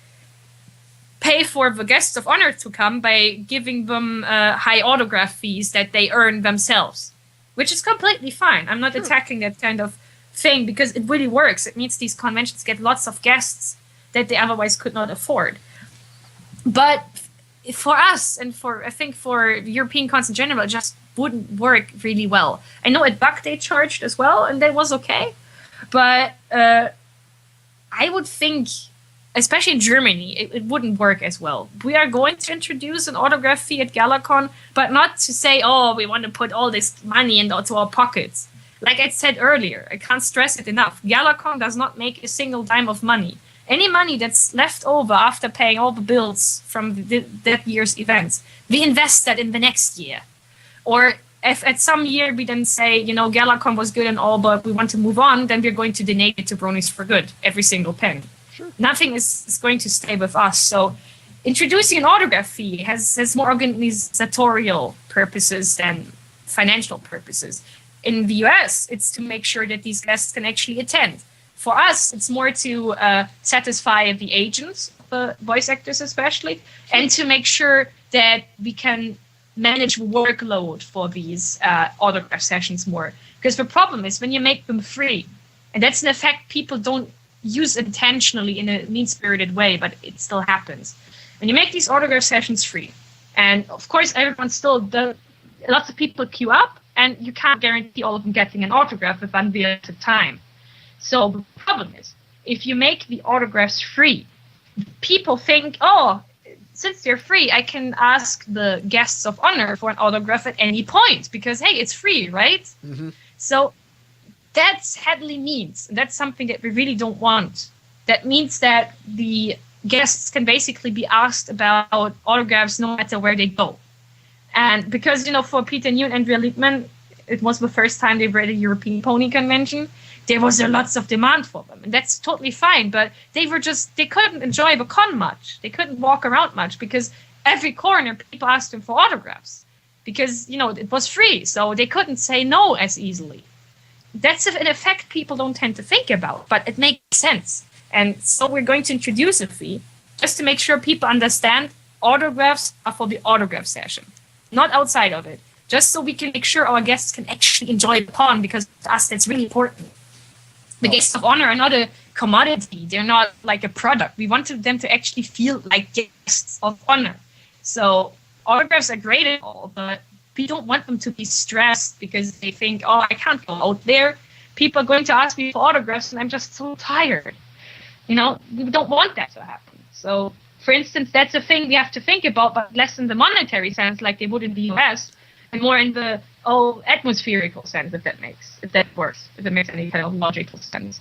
pay for the guests of honor to come by giving them high autograph fees that they earn themselves, which is completely fine. I'm not attacking that kind of thing because it really works. It means these conventions get lots of guests that they otherwise could not afford. But for us and I think for European cons in general, it just wouldn't work really well. I know at BwB they charged as well, and that was okay. But I would think, especially in Germany, it wouldn't work as well. We are going to introduce an autograph fee at GalaCon, but not to say, oh, we want to put all this money into our pockets. Like I said earlier, I can't stress it enough. GalaCon does not make a single dime of money. Any money that's left over after paying all the bills from that year's events, we invest that in the next year. Or if at some year we then say, GalaCon was good and all, but we want to move on, then we're going to donate it to Bronies for Good, every single penny. Sure. Nothing is going to stay with us. So introducing an autograph fee has more organizatorial purposes than financial purposes. In the US, it's to make sure that these guests can actually attend. For us, it's more to satisfy the agents, the voice actors especially, and to make sure that we can manage workload for these autograph sessions more. Because the problem is when you make them free, and that's an effect people don't use intentionally in a mean-spirited way, but it still happens. When you make these autograph sessions free, and of course everyone lots of people queue up, and you can't guarantee all of them getting an autograph with unlimited time. So the problem is, if you make the autographs free, people think, oh, since they're free, I can ask the guests of honor for an autograph at any point because, hey, it's free, right? Mm-hmm. So that's heavily means. That's something that we really don't want. That means that the guests can basically be asked about autographs no matter where they go. And because, for Peter New and Andrea Liebman, it was the first time they were at a European Pony Convention, there was lots of demand for them. And that's totally fine. But they couldn't enjoy the con much. They couldn't walk around much because every corner people asked them for autographs because, it was free. So they couldn't say no as easily. That's an effect people don't tend to think about, but it makes sense. And so we're going to introduce a fee just to make sure people understand autographs are for the autograph session, not outside of it. Just so we can make sure our guests can actually enjoy the con, because to us that's really important. The guests of honor are not a commodity. They're not like a product. We wanted them to actually feel like guests of honor. So autographs are great and all, but we don't want them to be stressed because they think, oh, I can't go out there. People are going to ask me for autographs and I'm just so tired. We don't want that to happen. So, for instance, that's a thing we have to think about, but less in the monetary sense, like they would in the US, and more in the atmospherical sense, if that works, if it makes any kind of logical sense.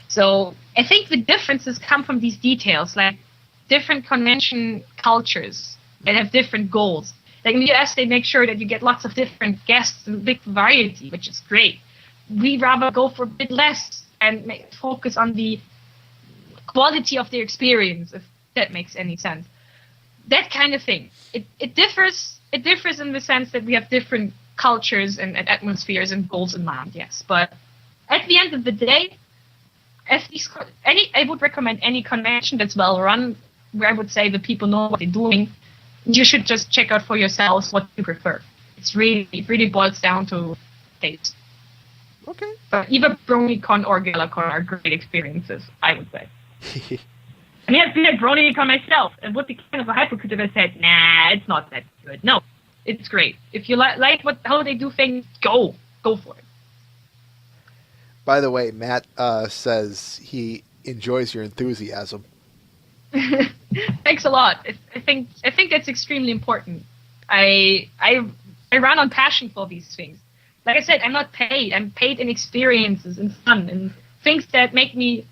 So I think the differences come from these details, like different convention cultures that have different goals. Like in the US, they make sure that you get lots of different guests and big variety, which is great. We rather go for a bit less and focus on the quality of their experience, if that makes any sense. That kind of thing. It differs. It differs in the sense that we have different cultures and atmospheres and goals in mind, yes. But at the end of the day, I would recommend any convention that's well run, where I would say the people know what they're doing. You should just check out for yourselves what you prefer. It really boils down to taste. Okay. But either BronyCon or GalaCon are great experiences, I would say. I mean, I've been at BronyCon myself, and would be kind of a hypocrite if I said, nah, it's not that good. No, it's great. If you like how they do things, go for it. By the way, Matt says he enjoys your enthusiasm. Thanks a lot. I think that's extremely important. I run on passion for these things. Like I said, I'm not paid. I'm paid in experiences and fun and things that make me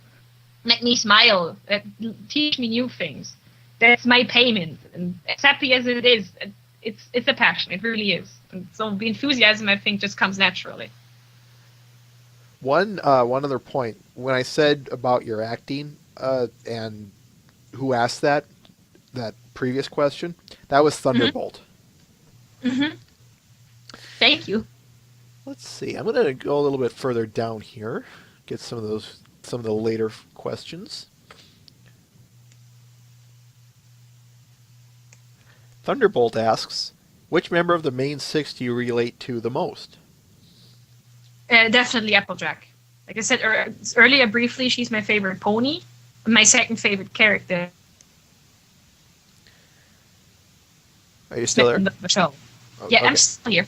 smile, that teach me new things. That's my payment. And as happy as it is, it's a passion. It really is. And so the enthusiasm, I think, just comes naturally. One other point. When I said about your acting and who asked that previous question, that was Thunderbolt. Mm-hmm. Thank you. Let's see. I'm going to go a little bit further down here. Get some of the later questions. Thunderbolt asks, which member of the main six do you relate to the most? Definitely Applejack. Like I said earlier briefly, she's my favorite pony. My second favorite character. Are you still there? With the show. Oh, Yeah, okay. I'm still here.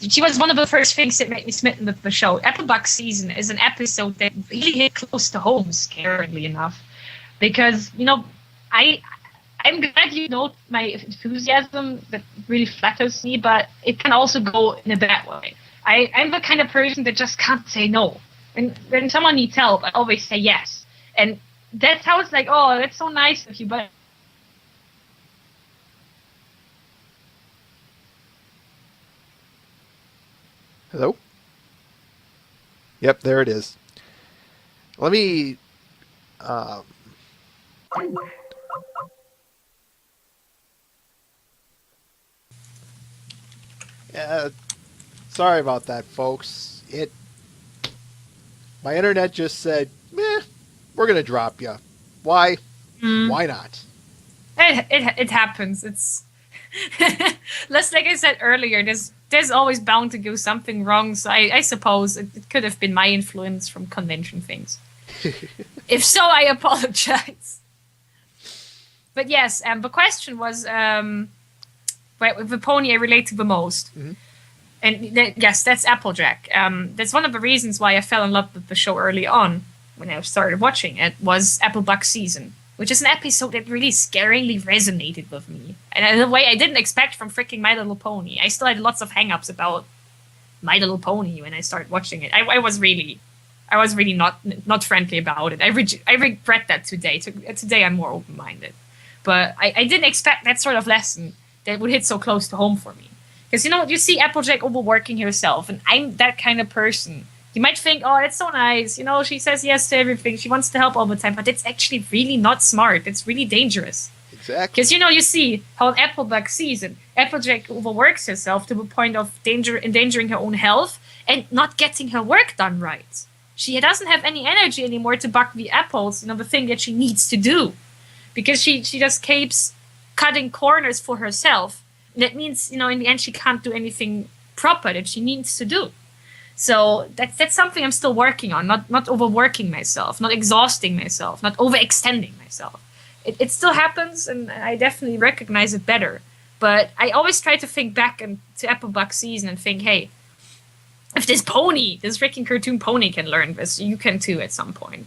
She was one of the first things that made me smitten with the show. Applebuck season is an episode that really hit close to home, scarily enough, because I'm glad you note my enthusiasm. That really flatters me, but it can also go in a bad way. I'm the kind of person that just can't say no. And when someone needs help, I always say yes. And that's how it's like, oh, that's so nice of you, but Hello? Yep, there it is. Let me... sorry about that, folks. My internet just said, meh, we're going to drop you. Why? Why not? it happens. It's less like I said earlier. There's always bound to go something wrong. So I suppose it could have been my influence from convention things. If so, I apologize. But yes, the question was the pony I relate to the most. Mm-hmm. And yes, that's Applejack. That's one of the reasons why I fell in love with the show early on when I started watching it, was Applebuck season, which is an episode that really scaringly resonated with me. And in a way I didn't expect from freaking My Little Pony. I still had lots of hang-ups about My Little Pony when I started watching it. I was really not friendly about it. I regret that today. Today I'm more open-minded. But I didn't expect that sort of lesson that would hit so close to home for me. Because, you see Applejack overworking herself, and I'm that kind of person. You might think, oh, that's so nice. She says yes to everything. She wants to help all the time. But it's actually really not smart. It's really dangerous. Exactly. Because, you see how in Applebuck season, Applejack overworks herself to the point of endangering her own health and not getting her work done right. She doesn't have any energy anymore to buck the apples, the thing that she needs to do. Because she just keeps cutting corners for herself. And that means, in the end, she can't do anything proper that she needs to do. So that's something I'm still working on, not overworking myself, not exhausting myself, not overextending myself. It still happens, and I definitely recognize it better. But I always try to think back to Applebuck season and think, hey, if this pony, this freaking cartoon pony can learn this, you can too at some point.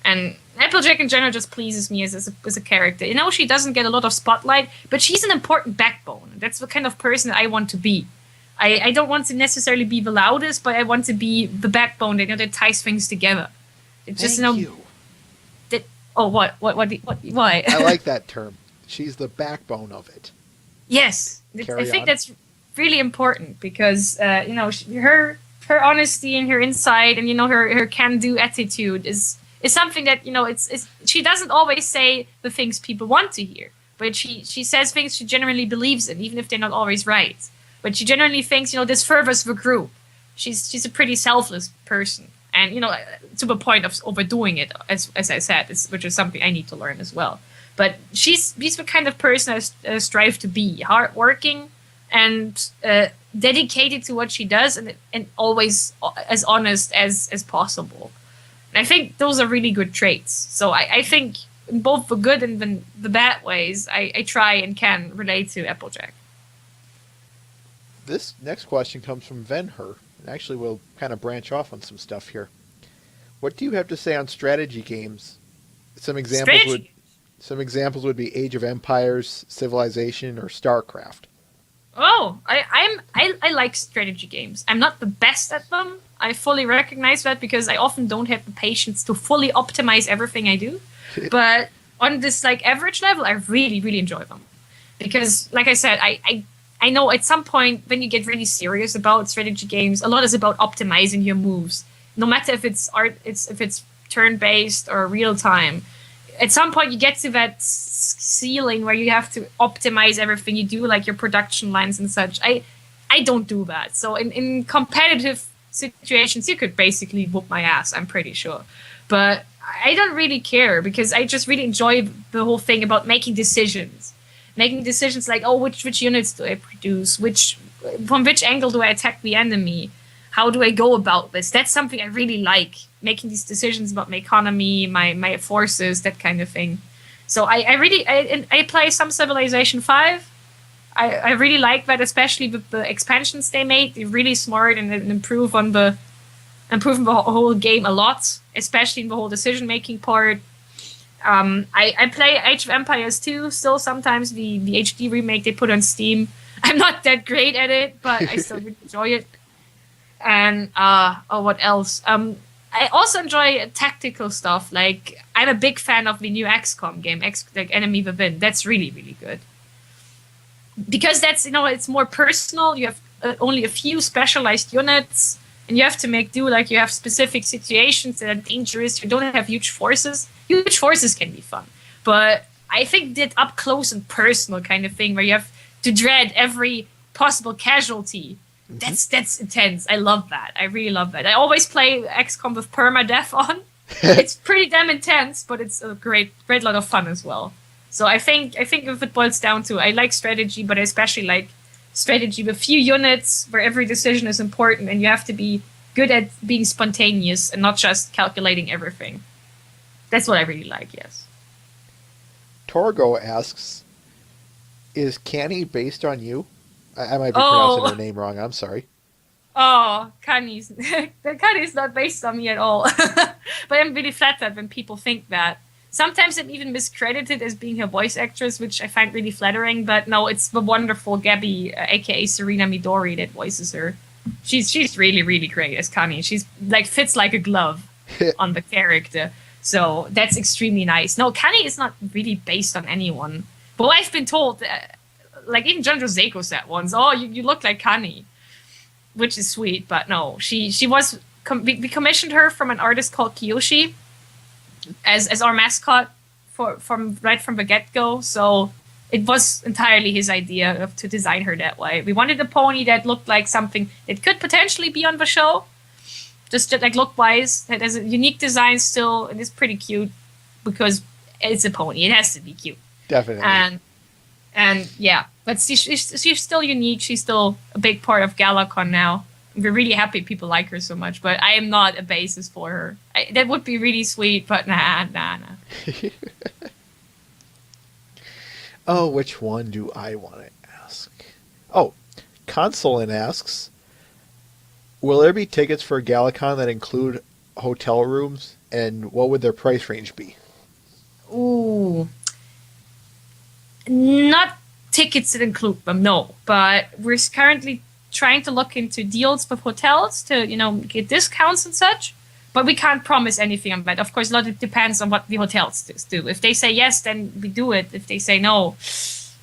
And Applejack in general just pleases me as a character. You know, she doesn't get a lot of spotlight, but she's an important backbone. That's the kind of person that I want to be. I don't want to necessarily be the loudest, but I want to be the backbone that, that ties things together. It's just, Thank you. That, oh, what, why? I like that term. She's the backbone of it. Yes. Carry I think on. that's really important because, her honesty and her insight and, her can-do attitude is something that, she doesn't always say the things people want to hear, but she says things she genuinely believes in, even if they're not always right. But she genuinely thinks, this furthers the group. She's a pretty selfless person. And, to the point of overdoing it, as I said, which is something I need to learn as well. But she's the kind of person I strive to be, hardworking and dedicated to what she does and always as honest as possible. And I think those are really good traits. So I think in both the good and the bad ways, I try and can relate to Applejack. This next question comes from Venher. And actually, we'll kind of branch off on some stuff here. What do you have to say on strategy games? Some examples would be Age of Empires, Civilization, or StarCraft. Oh, I like strategy games. I'm not the best at them. I fully recognize that because I often don't have the patience to fully optimize everything I do. But on this average level, I really, really enjoy them. Because, like I said, I know at some point when you get really serious about strategy games, a lot is about optimizing your moves. No matter if it's turn-based or real-time. At some point you get to that ceiling where you have to optimize everything you do, like your production lines and such. I don't do that. So in competitive situations, you could basically whoop my ass, I'm pretty sure. But I don't really care because I just really enjoy the whole thing about making decisions. Making decisions like, which units do I produce? From which angle do I attack the enemy? How do I go about this? That's something I really like. Making these decisions about my economy, my forces, that kind of thing. So I play some Civilization 5. I really like that, especially with the expansions they made. They're really smart and improving the whole game a lot, especially in the whole decision making part. I play Age of Empires 2 still sometimes, the HD remake they put on Steam. I'm not that great at it, but I still really enjoy it. And what else? I also enjoy tactical stuff. Like, I'm a big fan of the new XCOM game, like Enemy Within. That's really, really good. Because that's, it's more personal. You have only a few specialized units, and you have to make do like you have specific situations that are dangerous. You don't have huge forces. Huge forces can be fun. But I think that up close and personal kind of thing where you have to dread every possible casualty, that's intense. I love that. I really love that. I always play XCOM with permadeath on. It's pretty damn intense, but it's a great lot of fun as well. So I think if it boils down to, I like strategy, but I especially like strategy with few units where every decision is important and you have to be good at being spontaneous and not just calculating everything. That's what I really like, yes. Torgo asks, is Canny based on you? I might be pronouncing her name wrong. I'm sorry. Oh, Kanye's not based on me at all. But I'm really flattered when people think that. Sometimes I'm even miscredited as being her voice actress, which I find really flattering. But no, it's the wonderful Gabby, aka Serena Midori, that voices her. She's really, really great as Kanye. She's fits like a glove on the character. So that's extremely nice. No, Kanye is not really based on anyone. But I've been told, even John Joseko said once, "Oh, you look like Kanye," which is sweet. But no, she was. We commissioned her from an artist called Kiyoshi as our mascot from the get-go. So it was entirely his idea to design her that way. We wanted a pony that looked like something that could potentially be on the show. Just look-wise, it has a unique design still, and it's pretty cute because it's a pony. It has to be cute. Definitely. And yeah, but she's still unique. She's still a big part of GalaCon now. We're really happy people like her so much, but I am not a basis for her. That would be really sweet, but nah. Oh, which one do I want to ask? Oh, Consulin asks, Will there be tickets for GalaCon that include hotel rooms, and what would their price range be? Ooh, not tickets that include them, no. But we're currently trying to look into deals with hotels to, get discounts and such. But we can't promise anything on that. Of course, a lot of it depends on what the hotels do. If they say yes, then we do it. If they say no,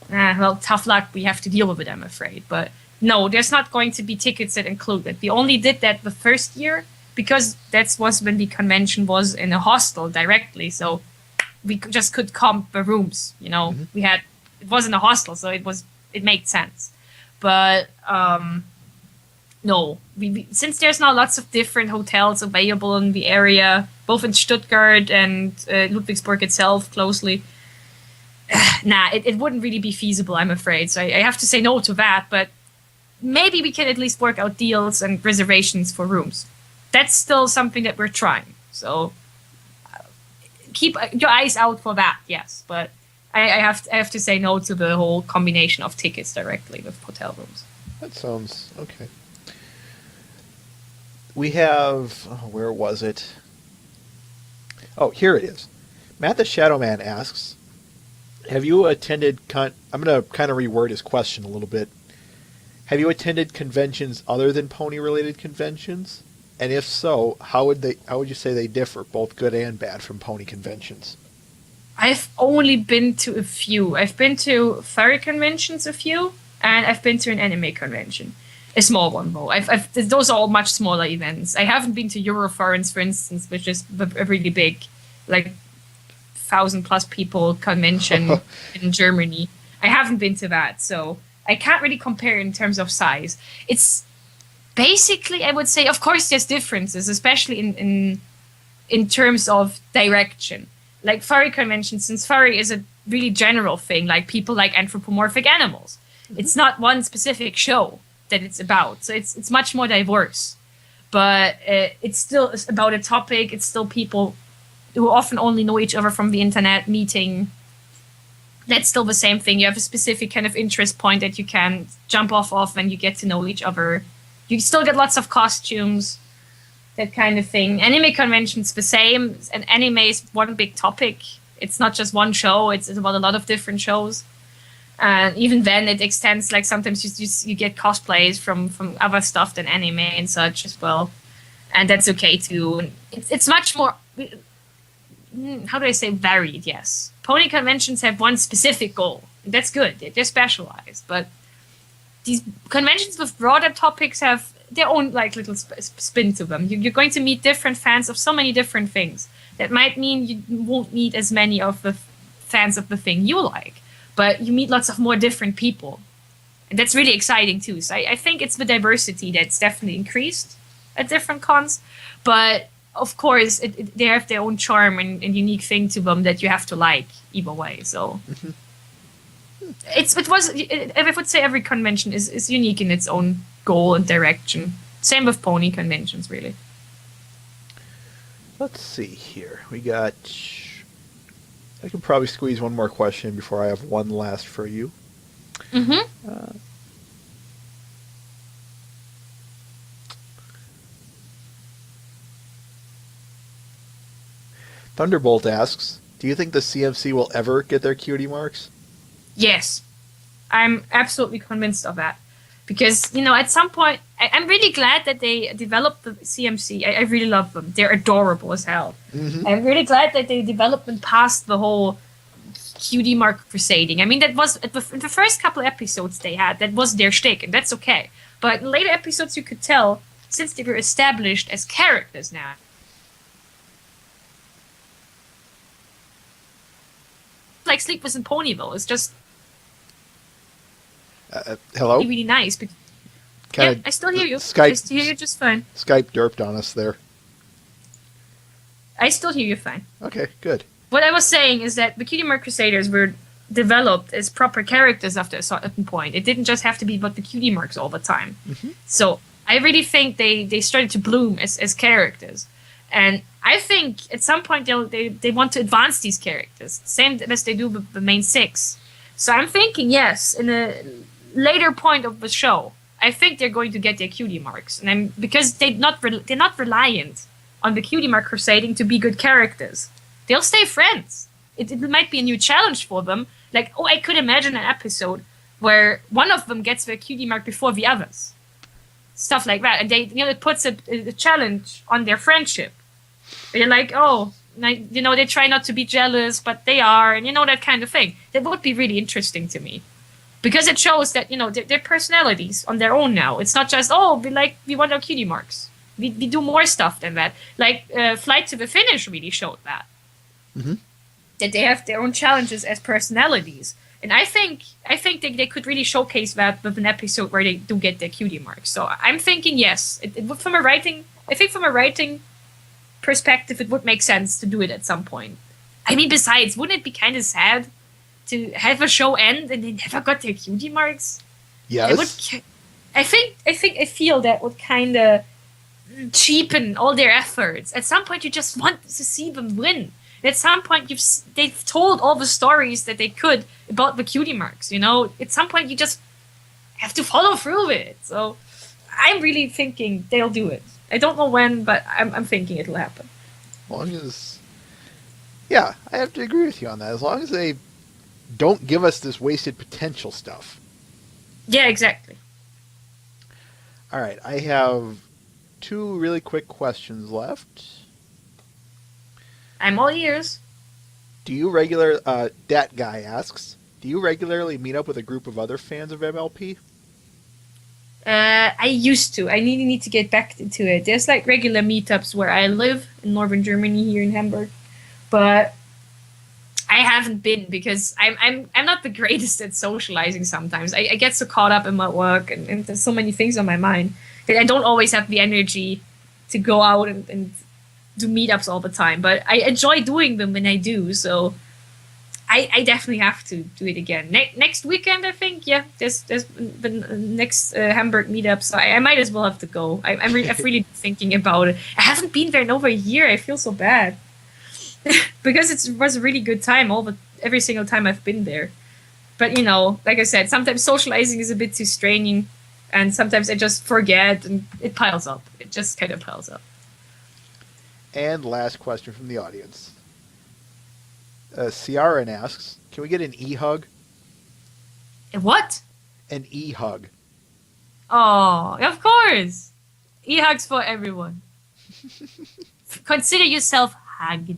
well, tough luck. We have to deal with it, I'm afraid. But no, there's not going to be tickets that include it. We only did that the first year because that was when the convention was in a hostel directly. So we just could comp the rooms. It wasn't a hostel, so it made sense. But no, we since there's now lots of different hotels available in the area, both in Stuttgart and Ludwigsburg itself closely. It wouldn't really be feasible, I'm afraid. So I have to say no to that, but maybe we can at least work out deals and reservations for rooms. That's still something that we're trying. So keep your eyes out for that, yes. But I have to say no to the whole combination of tickets directly with hotel rooms. That sounds okay. We have, where was it? Oh, here it is. Matt the Shadow Man asks, have you attended, I'm going to kind of reword his question a little bit. Have you attended conventions other than pony-related conventions? And if so, how would you say they differ, both good and bad, from pony conventions? I've only been to a few. I've been to furry conventions a few, and I've been to an anime convention. A small one, though. Those are all much smaller events. I haven't been to Eurofurence, for instance, which is a really big, 1,000+ people convention in Germany. I haven't been to that, so I can't really compare in terms of size. It's basically, I would say, of course, there's differences, especially in terms of direction. Like furry conventions, since furry is a really general thing, like people like anthropomorphic animals. Mm-hmm. It's not one specific show that it's about, so it's much more diverse. But it's still about a topic. It's still people who often only know each other from the internet meeting. That's still the same thing. You have a specific kind of interest point that you can jump off of, and you get to know each other. You still get lots of costumes, that kind of thing. Anime conventions the same, and anime is one big topic. It's not just one show. It's about a lot of different shows. And even then, it extends. Like sometimes you get cosplays from other stuff than anime and such as well, and that's okay too. It's much more. How do I say varied? Yes, pony conventions have one specific goal. That's good. They're specialized, but these conventions with broader topics have their own little spin to them. You're going to meet different fans of so many different things. That might mean you won't meet as many of the fans of the thing you like, but you meet lots of more different people. And that's really exciting too. So I think it's the diversity that's definitely increased at different cons. But of course, they have their own charm and unique thing to them that you have to like either way. So I would say every convention is unique in its own goal and direction. Same with pony conventions, really. Let's see here. I can probably squeeze one more question before I have one last for you. Mm-hmm. Thunderbolt asks, do you think the CMC will ever get their cutie marks? Yes. I'm absolutely convinced of that. Because, at some point, I'm really glad that they developed the CMC. I really love them. They're adorable as hell. Mm-hmm. I'm really glad that they developed them past the whole cutie mark crusading. I mean, that was, in the first couple episodes they had, that was their shtick, and that's okay. But in later episodes, you could tell, since they were established as characters now, like Sleepless in Ponyville. It's just hello? really nice. But yeah, I still hear you. Skype, I still hear you just fine. Skype derped on us there. I still hear you fine. Okay, good. What I was saying is that the Cutie Mark Crusaders were developed as proper characters after a certain point. It didn't just have to be about the cutie marks all the time. Mm-hmm. So I really think they started to bloom as characters. And I think at some point they want to advance these characters, same as they do with the main six. So I'm thinking, yes, in a later point of the show, I think they're going to get their cutie marks, and because they're not reliant on the cutie mark crusading to be good characters. They'll stay friends. It might be a new challenge for them. Like, oh, I could imagine an episode where one of them gets their cutie mark before the others, stuff like that, and it puts a challenge on their friendship. They're like, oh, they try not to be jealous, but they are, and that kind of thing. That would be really interesting to me. Because it shows that, their personalities on their own now. It's not just, oh, we want our cutie marks. We do more stuff than that. Like, Flight to the Finish really showed that. Mm-hmm. That they have their own challenges as personalities. And I think they could really showcase that with an episode where they do get their cutie marks. So I'm thinking, yes. From a writing perspective, it would make sense to do it at some point. I mean, besides, wouldn't it be kind of sad to have a show end and they never got their cutie marks? Yes. I feel that would kind of cheapen all their efforts. At some point, you just want to see them win. At some point, they've told all the stories that they could about the cutie marks. At some point, you just have to follow through with it. So I'm really thinking they'll do it. I don't know when, but I'm thinking it'll happen. As long as, yeah, I have to agree with you on that. As long as they don't give us this wasted potential stuff. Yeah, exactly. All right, I have 2 really quick questions left. I'm all ears. That guy asks, do you regularly meet up with a group of other fans of MLP? I used to. I need to get back into it. There's like regular meetups where I live in northern Germany here in Hamburg, but I haven't been because I'm not the greatest at socializing sometimes. I get so caught up in my work and there's so many things on my mind that I don't always have the energy to go out and do meetups all the time. But I enjoy doing them when I do, so I definitely have to do it again. Next weekend, I think, yeah, there's the next Hamburg meetup, so I might as well have to go. I'm really thinking about it. I haven't been there in over a year. I feel so bad. Because it was a really good time every single time I've been there. But, like I said, sometimes socializing is a bit too straining, and sometimes I just forget, and it piles up. It just kind of piles up. And last question from the audience. Ciaran asks, can we get an e-hug? A what? An e-hug. Oh, of course. E-hugs for everyone. Consider yourself hugged.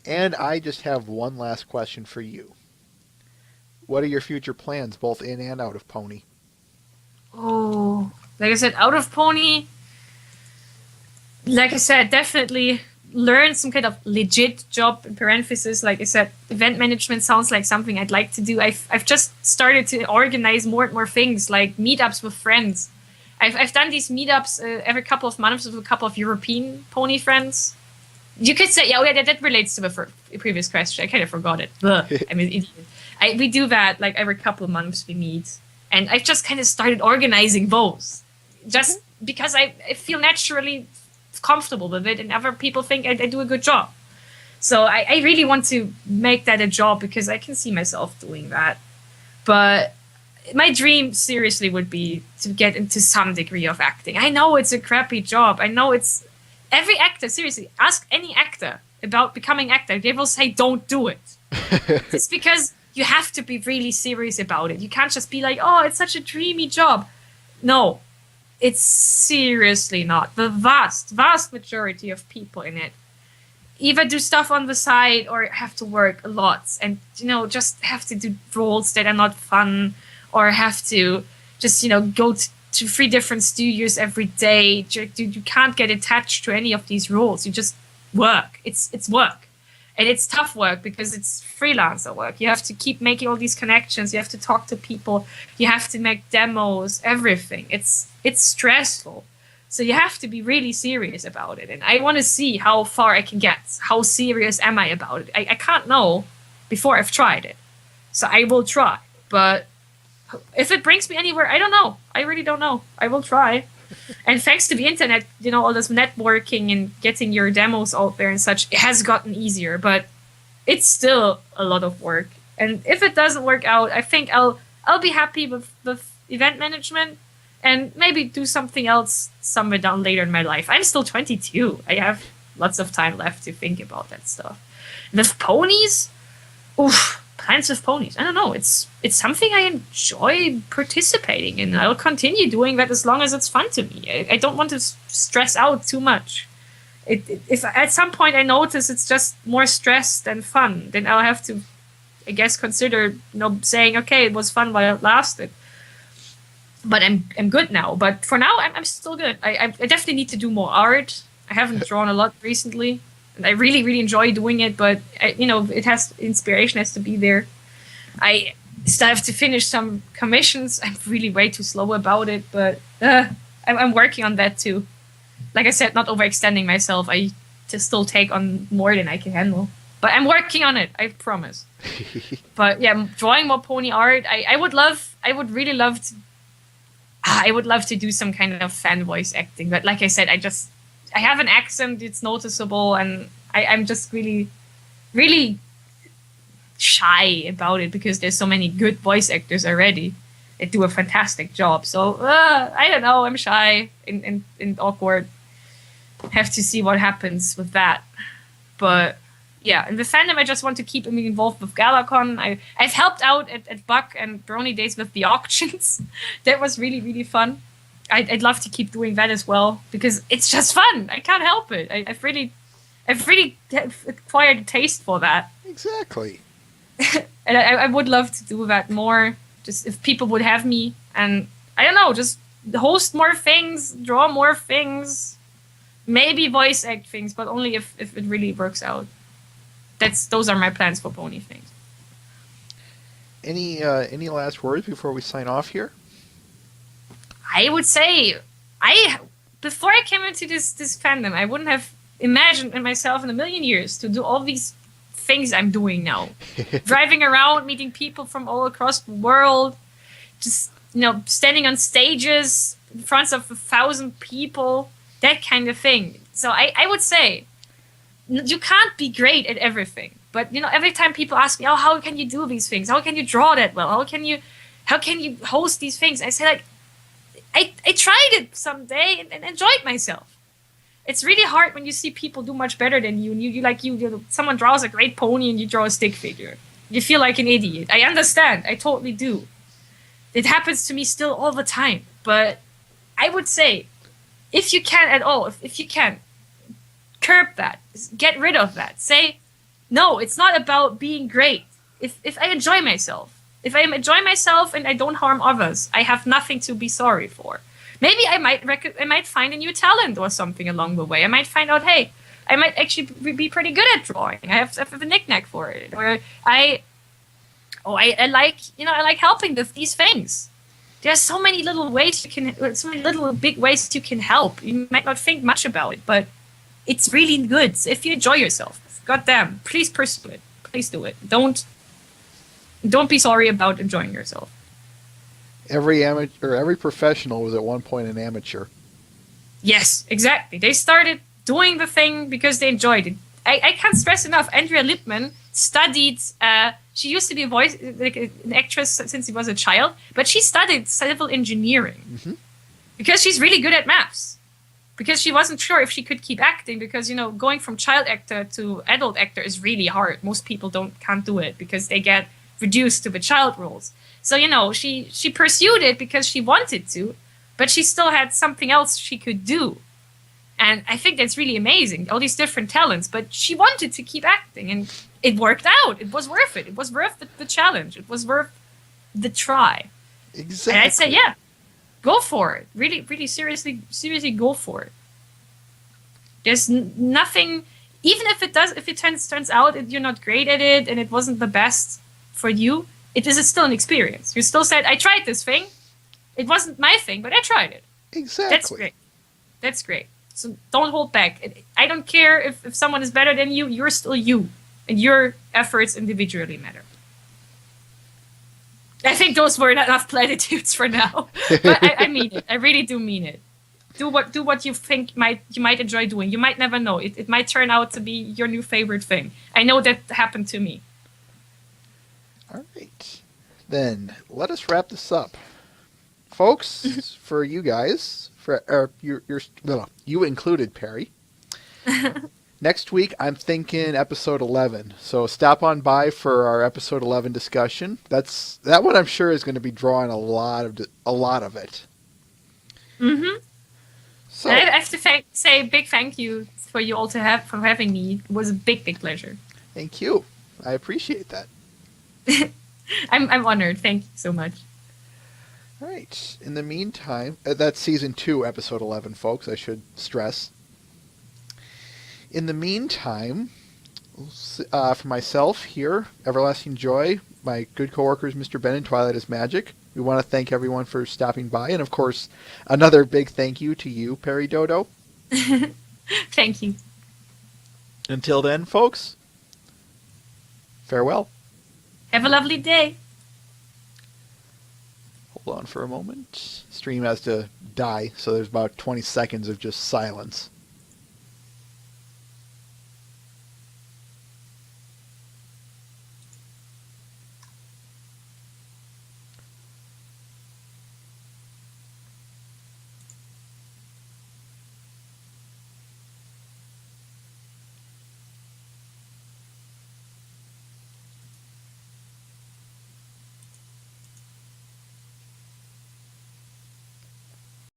And I just have one last question for you. What are your future plans, both in and out of Pony? Oh, like I said, out of Pony, like I said, definitely learn some kind of legit job, in parentheses. Like I said, event management sounds like something I'd like to do. I've just started to organize more and more things, like meetups with friends. I've done these meetups every couple of months with a couple of European pony friends. You could say, yeah, that relates to the previous question. I kind of forgot it. I mean, we do that like every couple of months we meet. And I've just kind of started organizing those. Just because I feel naturally comfortable with it and other people think I do a good job. So I really want to make that a job because I can see myself doing that. But my dream seriously would be to get into some degree of acting. I know it's a crappy job. I know it's every actor, seriously, ask any actor about becoming actor. They will say, don't do it. It's because you have to be really serious about it. You can't just be like, oh, it's such a dreamy job. No, it's seriously not. The vast majority of people in it either do stuff on the side or have to work a lot and, just have to do roles that are not fun or have to just, go to 3 different studios every day. You can't get attached to any of these roles. You just work. It's work. And it's tough work because it's freelancer work. You have to keep making all these connections. You have to talk to people. You have to make demos, everything. It's stressful. So you have to be really serious about it. And I want to see how far I can get. How serious am I about it? I can't know before I've tried it. So I will try. But if it brings me anywhere, I don't know. I really don't know. I will try. And thanks to the internet, all this networking and getting your demos out there and such, it has gotten easier, but it's still a lot of work. And if it doesn't work out, I think I'll I'll be happy with event management and maybe do something else somewhere down later in my life. I'm still 22. I have lots of time left to think about that stuff. With ponies, oof, plans with ponies. I don't know. It's something I enjoy participating in. I'll continue doing that as long as it's fun to me. I don't want to stress out too much. If at some point I notice it's just more stress than fun, then I'll have to, I guess, consider saying, okay, it was fun while it lasted. But I'm good now. But for now, I'm still good. I definitely need to do more art. I haven't drawn a lot recently, and I really really enjoy doing it. But it has inspiration has to be there. I still have to finish some commissions. I'm really way too slow about it, but I'm working on that too. Like I said, not overextending myself. I just still take on more than I can handle. But I'm working on it, I promise. But yeah, drawing more pony art. I would really love to. I would love to do some kind of fan voice acting. But like I said, I have an accent. It's noticeable, and I'm just really, really shy about it because there's so many good voice actors already that do a fantastic job. So I don't know. I'm shy and awkward. Have to see what happens with that. But yeah, in the fandom, I just want to keep me involved with GalaCon. I've helped out at Buck and Brony Days with the auctions. That was really, really fun. I'd love to keep doing that as well because it's just fun. I can't help it. I've really acquired a taste for that. Exactly. And I would love to do that more. Just if people would have me, and I don't know, just host more things, draw more things, maybe voice act things, but only if it really works out. Those are my plans for pony things. Any last words before we sign off here? I would say before I came into this fandom, I wouldn't have imagined in myself in a million years to do all these things I'm doing now. Driving around, meeting people from all across the world, just standing on stages in front of 1,000 people, that kind of thing. So I would say you can't be great at everything. But every time people ask me, "Oh, how can you do these things? How can you draw that well? How can you host these things?" I say, like, I tried it someday and enjoyed myself. It's really hard when you see people do much better than you, and you someone draws a great pony and you draw a stick figure. You feel like an idiot. I understand. I totally do. It happens to me still all the time. But I would say, if you can at all, if you can, curb that. Get rid of that. Say, no, it's not about being great. If I enjoy myself, if I enjoy myself and I don't harm others, I have nothing to be sorry for. Maybe I might find a new talent or something along the way. I might find out, hey, I might actually be pretty good at drawing. I have a knick-knack for it. Or I like helping with these things. There's so many little ways so many little big ways you can help. You might not think much about it, but it's really good. So if you enjoy yourself, goddamn, please pursue it. Please do it. Don't be sorry about enjoying yourself. Every professional was at one point an amateur. Yes, exactly. They started doing the thing because they enjoyed it. I can't stress enough. Andrea Lippman studied. She used to be an actress since she was a child, but she studied civil engineering because she's really good at maths. Because she wasn't sure if she could keep acting, because going from child actor to adult actor is really hard. Most people can't do it because they get reduced to the child roles. So she pursued it because she wanted to, but she still had something else she could do. And I think that's really amazing, all these different talents. But she wanted to keep acting, and it worked out. It was worth it. It was worth the challenge. It was worth the try. Exactly. And I'd say, yeah, go for it. Really, really seriously go for it. There's nothing, even if it turns out you're not great at it and it wasn't the best for you, it is still an experience. You still said, I tried this thing. It wasn't my thing, but I tried it. Exactly. That's great. So don't hold back. I don't care if someone is better than you. You're still you. And your efforts individually matter. I think those were enough platitudes for now. But I mean it. I really do mean it. Do what you think you might enjoy doing. You might never know. It might turn out to be your new favorite thing. I know that happened to me. All right. Then let us wrap this up, folks. For you guys, you included, Perry. Next week, I'm thinking episode 11. So stop on by for our episode 11 discussion. That one I'm sure is going to be drawing a lot of it. Mm-hmm. So And I have to say a big thank you for you all for having me. It was a big, big pleasure. thank you. I appreciate that. I'm honored. Thank you so much. All right. In the meantime, that's season 2, episode 11, folks. I should stress. In the meantime, for myself here, Everlasting Joy, my good coworkers, Mr. Ben and Twilight is Magic, we want to thank everyone for stopping by. And, of course, another big thank you to you, Perrydotto. Thank you. Until then, folks, farewell. Have a lovely day. Hold on for a moment. Stream has to die, so there's about 20 seconds of just silence.